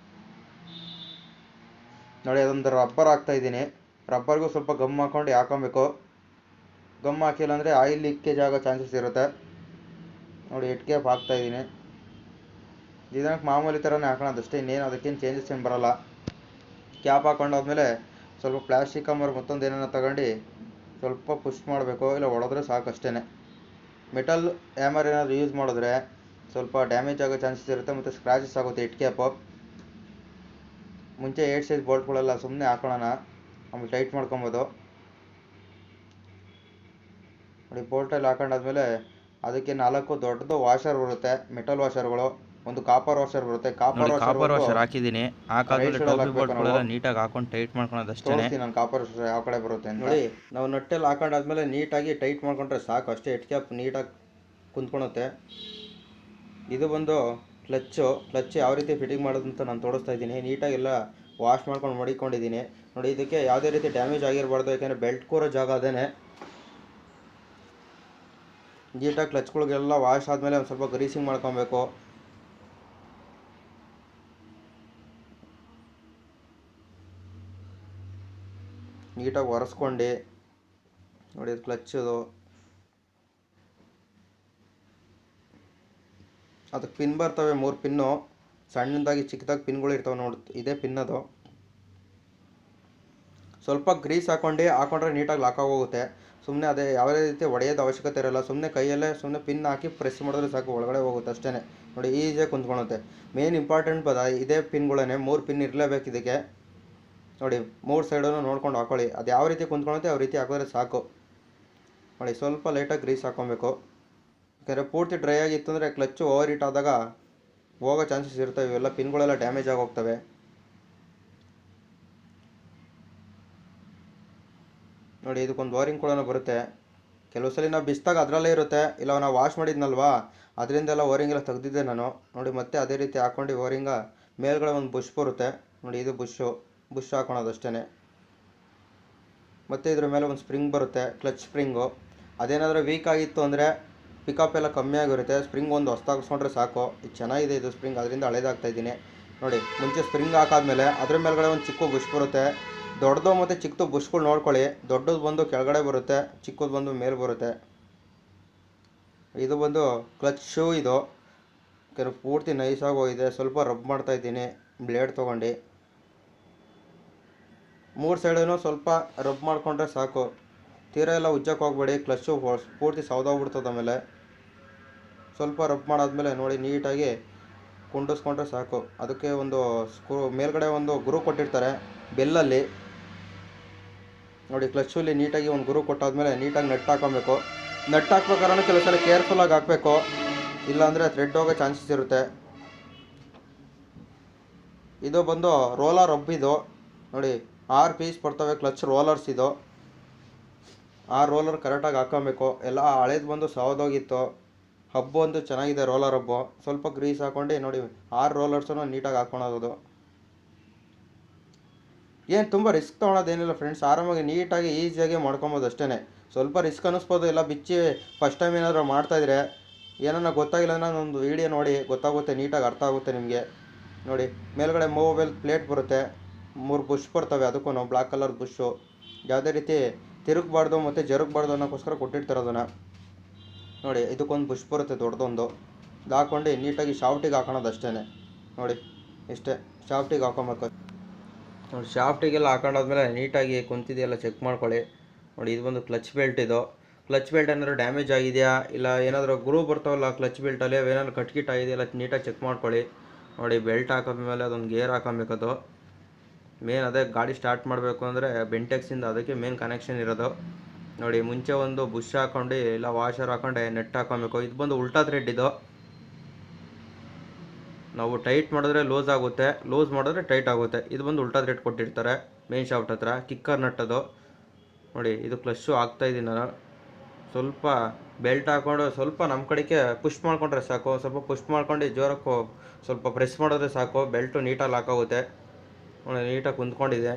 ನೋಡಿ ಅದೊಂದು ರಬ್ಬರ್ ಹಾಕ್ತಾಯಿದ್ದೀನಿ. ರಬ್ಬರ್ಗೂ ಸ್ವಲ್ಪ ಗಮ್ ಹಾಕೊಂಡು ಹಾಕೊಬೇಕು. ಗಮ್ ಹಾಕಿಲ್ಲ ಅಂದರೆ ಆಯಿಲ್ ಲೀಕೇಜ್ ಆಗೋ ಚಾನ್ಸಸ್ ಇರುತ್ತೆ. ನೋಡಿ ಹೆಡ್ ಕ್ಯಾಪ್ ಹಾಕ್ತಾಯಿದ್ದೀನಿ. ಇದಕ್ಕೆ ಮಾಮೂಲಿ ಥರನೇ ಹಾಕೋಣದಷ್ಟೇ, ಇನ್ನೇನು ಅದಕ್ಕೇನು ಚೇಂಜಸ್ ಏನು ಬರೋಲ್ಲ. ಕ್ಯಾಪ್ ಹಾಕೊಂಡಾದ್ಮೇಲೆ ಸ್ವಲ್ಪ ಪ್ಲಾಸ್ಟಿಕ್ ಕವರ್ ಮತ್ತೊಂದು ಏನೇನೋ ತಗೊಂಡು ಸ್ವಲ್ಪ ಪುಷ್ ಮಾಡಬೇಕು, ಇಲ್ಲ ಹೊಡೆದ್ರೆ ಸಾಕು ಅಷ್ಟೇ. ಮೆಟಲ್ ಹ್ಯಾಮರ್ ಏನಾದರೂ ಯೂಸ್ ಮಾಡಿದ್ರೆ ಸ್ವಲ್ಪ ಡ್ಯಾಮೇಜ್ ಆಗೋ ಚಾನ್ಸಸ್ ಇರುತ್ತೆ ಮತ್ತು ಸ್ಕ್ರ್ಯಾಚಸ್ ಆಗುತ್ತೆ ಹೆಡ್ ಕ್ಯಾಪು. ಮುಂಚೆ 8 ಸೈಜ್ ಬೋಲ್ಟ್ಗಳೆಲ್ಲ ಸುಮ್ಮನೆ ಹಾಕೊಳ್ಳೋಣ, ಆಮೇಲೆ ಟೈಟ್ ಮಾಡ್ಕೊಬೋದು. ನೋಡಿ ಬೋಲ್ಟಲ್ಲಿ ಹಾಕೊಂಡಾದ್ಮೇಲೆ ಅದಕ್ಕೆ 4 ದೊಡ್ಡದು ವಾಷರ್ ಬರುತ್ತೆ, ಮೆಟಲ್ ವಾಷರ್ಗಳು. ಒಂದು ಕಾಪರ್ ವಾಷರ್ ಬರುತ್ತೆ. ಕಾಪರ್ ವಾಷರ್ ಹಾಕಿದ್ದೀನಿ. ಹಾಕಾದ್ಮೇಲೆ ಟೋಪಿ ಬೋಲ್ಟ್ಗಳೆಲ್ಲ ನೀಟಾಗಿ ಹಾಕೊಂಡು ಟೈಟ್ ಮಾಡ್ಕೊಳೋದು ಅಷ್ಟೇ. ತೋರಿಸ್ತೀನಿ ನಾನು ಕಾಪರ್ ವಾಷರ್ ಯಾವ ಕಡೆ ಬರುತ್ತೆ ನೋಡಿ. ನಾವು ನಟ್ಟೆಲ್ಲ ಹಾಕೊಂಡಾದ್ಮೇಲೆ ನೀಟಾಗಿ ಟೈಟ್ ಮಾಡ್ಕೊಂಡ್ರೆ ಸಾಕು ಅಷ್ಟೇ. ಕ್ಯಾಪ್ ನೀಟಾಗಿ ಕುಂತ್ಕೊಳುತ್ತೆ. ಇದು ಬಂದು ಕ್ಲಚ್ ಯಾವ ರೀತಿ ಫಿಟ್ಟಿಂಗ್ ಮಾಡೋದು ಅಂತ ನಾನು ತೋರಿಸ್ತಾ ಇದ್ದೀನಿ. ನೀಟಾಗೆಲ್ಲ ವಾಶ್ ಮಾಡ್ಕೊಂಡು ಮಡಿಕೊಂಡಿದ್ದೀನಿ ನೋಡಿ. ಇದಕ್ಕೆ ಯಾವುದೇ ರೀತಿ ಡ್ಯಾಮೇಜ್ ಆಗಿರಬಾರ್ದು, ಯಾಕೆಂದರೆ ಬೆಲ್ಟ್ ಕೂರೋ ಜಾಗ ಅದೇನೆ. ನೀಟಾಗಿ ಕ್ಲಚ್ಗಳಿಗೆಲ್ಲ ವಾಶ್ ಆದಮೇಲೆ ಒಂದು ಸ್ವಲ್ಪ ಗ್ರೀಸಿಂಗ್ ಮಾಡ್ಕೊಬೇಕು. ನೀಟಾಗಿ ಒರೆಸ್ಕೊಂಡು ನೋಡಿ. ಇದು ಕ್ಲಚ್ಚದು, ಅದಕ್ಕೆ ಪಿನ್ ಬರ್ತವೆ 3 ಪಿನ್ನು. ಸಣ್ಣದಾಗಿ ಚಿಕ್ಕದಾಗಿ ಪಿನ್ಗಳು ಇರ್ತವೆ ನೋಡಿ. ಇದೇ ಪಿನ್ ಅದು. ಸ್ವಲ್ಪ ಗ್ರೀಸ್ ಹಾಕೊಂಡ್ರೆ ನೀಟಾಗಿ ಲಾಕ್ ಆಗೋಗುತ್ತೆ. ಸುಮ್ಮನೆ ಅದೇ ಯಾವುದೇ ರೀತಿ ಹೊಡೆಯೋದು ಅವಶ್ಯಕತೆ ಇರೋಲ್ಲ. ಸುಮ್ಮನೆ ಕೈಯಲ್ಲೇ ಸುಮ್ಮನೆ ಪಿನ್ ಹಾಕಿ ಪ್ರೆಸ್ ಮಾಡಿದ್ರೆ ಸಾಕು, ಒಳಗಡೆ ಹೋಗುತ್ತೆ ಅಷ್ಟೇ ನೋಡಿ. ಈಸಿಯಾಗಿ ಕುಂತ್ಕೊಳುತ್ತೆ. ಮೇನ್ ಇಂಪಾರ್ಟೆಂಟ್ ಇದೇ ಪಿನ್ಗಳೇ. 3 ಪಿನ್ ಇರಲೇಬೇಕು ಇದಕ್ಕೆ ನೋಡಿ. 3 ಸೈಡನ್ನು ನೋಡ್ಕೊಂಡು ಹಾಕೊಳ್ಳಿ. ಅದು ಯಾವ ರೀತಿ ಕುಂತ್ಕೊಳುತ್ತೆ ಯಾವ ರೀತಿ ಹಾಕಿದ್ರೆ ಸಾಕು ನೋಡಿ. ಸ್ವಲ್ಪ ಲೈಟಾಗಿ ಗ್ರೀಸ್ ಹಾಕ್ಕೊಬೇಕು, ಯಾಕಂದರೆ ಪೂರ್ತಿ ಡ್ರೈ ಆಗಿತ್ತು ಅಂದರೆ ಕ್ಲಚ್ಚು ಓವರ್ ಹೀಟ್ ಆದಾಗ ಹೋಗೋ ಚಾನ್ಸಸ್ ಇರ್ತವೆ. ಇವೆಲ್ಲ ಪಿನ್ಗಳೆಲ್ಲ ಡ್ಯಾಮೇಜ್ ಆಗೋಗ್ತವೆ ನೋಡಿ. ಇದಕ್ಕೊಂದು ಓರಿಂಗ್ ಕೂಡ ಬರುತ್ತೆ. ಕೆಲವು ಸಲ ನಾವು ಬಿಸಿದಾಗ ಅದರಲ್ಲೇ ಇರುತ್ತೆ, ಇಲ್ಲ ನಾವು ವಾಶ್ ಮಾಡಿದ್ನಲ್ವಾ ಅದರಿಂದೆಲ್ಲ ಓರಿಂಗ್ ಎಲ್ಲ ತೆಗೆದಿದ್ದೆ ನಾನು ನೋಡಿ. ಮತ್ತೆ ಅದೇ ರೀತಿ ಹಾಕ್ಕೊಂಡು ಓರಿಂಗ ಮೇಲ್ಗಡೆ ಒಂದು ಬುಷ್ ಬರುತ್ತೆ ನೋಡಿ. ಇದು ಬುಷ್ ಹಾಕೊಳೋದು ಅಷ್ಟೇ. ಮತ್ತು ಇದ್ರ ಮೇಲೆ ಒಂದು ಸ್ಪ್ರಿಂಗ್ ಬರುತ್ತೆ, ಕ್ಲಚ್ ಸ್ಪ್ರಿಂಗು. ಅದೇನಾದರೂ ವೀಕ್ ಆಗಿತ್ತು ಅಂದರೆ ಪಿಕಪ್ ಎಲ್ಲ ಕಮ್ಮಿ ಆಗಿರುತ್ತೆ. ಸ್ಪ್ರಿಂಗ್ ಒಂದು ಹೊಸ್ದಾಗಿಸ್ಕೊಂಡ್ರೆ ಸಾಕು. ಇದು ಚೆನ್ನಾಗಿದೆ ಇದು ಸ್ಪ್ರಿಂಗ್, ಅದರಿಂದ ಹಳೇದಾಗ್ತಾಯಿದ್ದೀನಿ ನೋಡಿ. ಮುಂಚೆ ಸ್ಪ್ರಿಂಗ್ ಹಾಕಾದ್ಮೇಲೆ ಅದ್ರ ಮೇಲ್ಗಡೆ ಒಂದು ಚಿಕ್ಕ ಬುಷ್ ಬರುತ್ತೆ. ದೊಡ್ಡದು ಮತ್ತು ಚಿಕ್ಕದು ಬುಷ್ಗಳು ನೋಡ್ಕೊಳ್ಳಿ. ದೊಡ್ಡದು ಬಂದು ಕೆಳಗಡೆ ಬರುತ್ತೆ, ಚಿಕ್ಕದು ಬಂದು ಮೇಲೆ ಬರುತ್ತೆ. ಇದು ಬಂದು ಕ್ಲಚ್ ಶೂ. ಇದು ಕೆಲವು ಪೂರ್ತಿ ನೈಸಾಗಿ ಹೋಗಿದೆ. ಸ್ವಲ್ಪ ರಬ್ ಮಾಡ್ತಾಯಿದ್ದೀನಿ ಬ್ಲೇಡ್ ತೊಗೊಂಡು. 3 ಸೈಡೂ ಸ್ವಲ್ಪ ರಬ್ ಮಾಡಿಕೊಂಡ್ರೆ ಸಾಕು. ತೀರಾ ಎಲ್ಲ ಉಜ್ಜಕ್ಕೆ ಹೋಗ್ಬೇಡಿ, ಕ್ಲಚ್ಚು ಪೂರ್ತಿ ಸೌದೋಗ್ಬಿಡ್ತದೆ. ಆಮೇಲೆ ಸ್ವಲ್ಪ ರಬ್ ಮಾಡಾದ್ಮೇಲೆ ನೋಡಿ ನೀಟಾಗಿ ಕುಂಡಿಸ್ಕೊಂಡ್ರೆ ಸಾಕು. ಅದಕ್ಕೆ ಒಂದು ಮೇಲ್ಗಡೆ ಒಂದು ಗುರು ಕೊಟ್ಟಿರ್ತಾರೆ ಬೆಲ್ಲಲ್ಲಿ ನೋಡಿ. ಕ್ಲಚ್ಚಲ್ಲಿ ನೀಟಾಗಿ ಒಂದು ಗುರು ಕೊಟ್ಟಾದ್ಮೇಲೆ ನೀಟಾಗಿ ನಟ್ ಹಾಕೊಬೇಕು. ನಟ್ ಹಾಕ್ಬೇಕಾದ್ರೆ ಕೆಲವು ಸಲ ಕೇರ್ಫುಲ್ಲಾಗಿ ಹಾಕಬೇಕು, ಇಲ್ಲಾಂದರೆ ಥ್ರೆಡ್ ಹೋಗೋ ಚಾನ್ಸಸ್ ಇರುತ್ತೆ. ಇದು ಬಂದು ರೋಲರ್ ರಬ್. ಇದು ನೋಡಿ 6 ಪೀಸ್ ಬರ್ತವೆ ಕ್ಲಚ್ ರೋಲರ್ಸ್. ಇದು 6 ರೋಲರ್ ಕರೆಕ್ಟಾಗಿ ಹಾಕೊಬೇಕು. ಎಲ್ಲ ಹಳೇದು ಬಂದು ಸೌದೋಗಿತ್ತು. ಹಬ್ಬು ಅಂತೂ ಚೆನ್ನಾಗಿದೆ ರೋಲರ್ ಹಬ್ಬು. ಸ್ವಲ್ಪ ಗ್ರೀಸ್ ಹಾಕ್ಕೊಂಡು ನೋಡಿ 6 ರೋಲರ್ಸನ್ನು ನೀಟಾಗಿ ಹಾಕ್ಕೊಳೋದು. ಏನು ತುಂಬ ರಿಸ್ಕ್ ತೊಗೊಳೋದೇನಿಲ್ಲ ಫ್ರೆಂಡ್ಸ್. ಆರಾಮಾಗಿ ನೀಟಾಗಿ ಈಸಿಯಾಗಿ ಮಾಡ್ಕೊಬೋದು ಅಷ್ಟೇ. ಸ್ವಲ್ಪ ರಿಸ್ಕ್ ಅನ್ನಿಸ್ಬೋದು, ಎಲ್ಲ ಬಿಚ್ಚಿ ಫಸ್ಟ್ ಟೈಮ್ ಏನಾದರೂ ಮಾಡ್ತಾಯಿದ್ರೆ. ಏನನ್ನ ಗೊತ್ತಾಗಿಲ್ಲ ಅಂದರೆ ಒಂದು ವೀಡಿಯೋ ನೋಡಿ, ಗೊತ್ತಾಗುತ್ತೆ, ನೀಟಾಗಿ ಅರ್ಥ ಆಗುತ್ತೆ ನಿಮಗೆ ನೋಡಿ. ಮೇಲ್ಗಡೆ ಮೊಬೈಲ್ ಪ್ಲೇಟ್ ಬರುತ್ತೆ, 3 ಬುಷ್ ಬರ್ತವೆ. ಅದಕ್ಕೂ ಬ್ಲ್ಯಾಕ್ ಕಲರ್ ಬುಷು. ಯಾವುದೇ ರೀತಿ ತಿರುಗಬಾರ್ದು ಮತ್ತು ಜರುಗಬಾರ್ದು ಅನ್ನೋಕ್ಕೋಸ್ಕರ ಕೊಟ್ಟಿರ್ತಾರೆ ಅದನ್ನು ನೋಡಿ. ಇದಕ್ಕೊಂದು ಬುಷ್ ಬರುತ್ತೆ ದೊಡ್ಡದೊಂದು. ಇದು ಹಾಕ್ಕೊಂಡು ನೀಟಾಗಿ ಶಾಫ್ಟಿಗೆ ಹಾಕೋಣದು ಅಷ್ಟೇ ನೋಡಿ. ಇಷ್ಟೇ ಶಾಫ್ಟಿಗೆ ಹಾಕೊಬೇಕು ನೋಡಿ. ಶಾಫ್ಟಿಗೆಲ್ಲ ಹಾಕೊಂಡಾದ್ಮೇಲೆ ನೀಟಾಗಿ ಕುಂತಿದೆಯಲ್ಲ ಚೆಕ್ ಮಾಡ್ಕೊಳ್ಳಿ ನೋಡಿ. ಇದು ಬಂದು ಕ್ಲಚ್ ಬೆಲ್ಟ್. ಇದು ಕ್ಲಚ್ ಬೆಲ್ಟ್ ಏನಾದರೂ ಡ್ಯಾಮೇಜ್ ಆಗಿದೆಯಾ, ಇಲ್ಲ ಏನಾದರೂ ಗ್ರೂ ಬರ್ತಾವಲ್ಲ ಕ್ಲಚ್ ಬೆಲ್ಟಲ್ಲಿ, ಅವೇನಾದ್ರು ಕಟ್ಕಿಟ್ ಆಗಿದೆಯಲ್ಲ ನೀಟಾಗಿ ಚೆಕ್ ಮಾಡ್ಕೊಳ್ಳಿ ನೋಡಿ. ಬೆಲ್ಟ್ ಹಾಕಿದ್ಮೇಲೆ ಅದೊಂದು ಗೇರ್ ಹಾಕೊಬೇಕದು. ಮೇನ್ ಅದೇ ಗಾಡಿ ಸ್ಟಾರ್ಟ್ ಮಾಡಬೇಕು ಅಂದರೆ ಬೆಂಟೆಕ್ಸಿಂದ ಅದಕ್ಕೆ ಮೇನ್ ಕನೆಕ್ಷನ್ ಇರೋದು ನೋಡಿ. ಮುಂಚೆ ಒಂದು ಬುಷ್ ಹಾಕ್ಕೊಂಡು ಇಲ್ಲ ವಾಷರ್ ಹಾಕೊಂಡೆ ನೆಟ್ ಹಾಕೊಬೇಕು. ಇದು ಬಂದು ಉಲ್ಟಾ ಥ್ರೆಡ್. ಇದು ನಾವು ಟೈಟ್ ಮಾಡಿದ್ರೆ ಲೂಸ್ ಆಗುತ್ತೆ, ಲೂಸ್ ಮಾಡಿದ್ರೆ ಟೈಟ್ ಆಗುತ್ತೆ. ಇದು ಬಂದು ಉಲ್ಟಾ ಥ್ರೆಡ್ ಕೊಟ್ಟಿರ್ತಾರೆ ಮೇನ್ ಶಾಫ್ಟ್ ಹತ್ರ. ಕಿಕ್ಕರ್ ನಟ್ಟದು ನೋಡಿ. ಇದು ಕ್ಲಚ್ಚು ಹಾಕ್ತಾಯಿದ್ದೀನಿ ನಾನು. ಸ್ವಲ್ಪ ಬೆಲ್ಟ್ ಹಾಕ್ಕೊಂಡು ಸ್ವಲ್ಪ ನಮ್ಮ ಕಡೆಗೆ ಪುಷ್ ಮಾಡ್ಕೊಂಡ್ರೆ ಸಾಕು. ಸ್ವಲ್ಪ ಪುಷ್ ಮಾಡ್ಕೊಂಡು ಜೋರಕ್ಕೆ ಸ್ವಲ್ಪ ಪ್ರೆಸ್ ಮಾಡಿದ್ರೆ ಸಾಕು. ಬೆಲ್ಟು ನೀಟಾಗಿ ಲಾಕ್ ಆಗುತ್ತೆ ನೋಡಿ. ನೀಟಾಗಿ ಕುಂತ್ಕೊಂಡಿದೆ.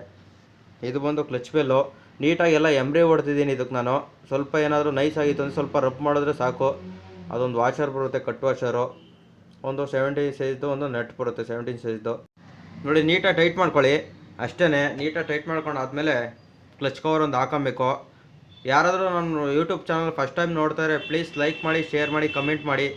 ಇದು ಬಂದು ಕ್ಲಚ್ ಬೆಲ್ಲು. ನೀಟಾಗಿ ಎಲ್ಲ ಎಂಬ್ರಿ ಹೊಡ್ತಿದ್ದೀನಿ ಇದಕ್ಕೆ ನಾನು. ಸ್ವಲ್ಪ ಏನಾದರೂ ನೈಸ್ ಆಗಿತ್ತು ಅಂದರೆ ಸ್ವಲ್ಪ ರಬ್ ಮಾಡಿದ್ರೆ ಸಾಕು. ಅದೊಂದು ವಾಷರ್ ಬರುತ್ತೆ, ಕಟ್ ವಾಷರು. ಒಂದು 17 ಸೈಜ್ದು ಒಂದು ನಟ್ ಬರುತ್ತೆ, 17 ಸೈಜ್ದು ನೋಡಿ. ನೀಟಾಗಿ ಟೈಟ್ ಮಾಡ್ಕೊಳ್ಳಿ ಅಷ್ಟೇ. ನೀಟಾಗಿ ಟೈಟ್ ಮಾಡ್ಕೊಂಡು ಆದಮೇಲೆ ಕ್ಲಚ್ ಕವರ್ ಒಂದು ಹಾಕೊಬೇಕು. ಯಾರಾದರೂ ನನ್ನ ಯೂಟ್ಯೂಬ್ ಚಾನಲ್ ಫಸ್ಟ್ ಟೈಮ್ ನೋಡ್ತಾರೆ ಪ್ಲೀಸ್ ಲೈಕ್ ಮಾಡಿ, ಶೇರ್ ಮಾಡಿ, ಕಮೆಂಟ್ ಮಾಡಿ.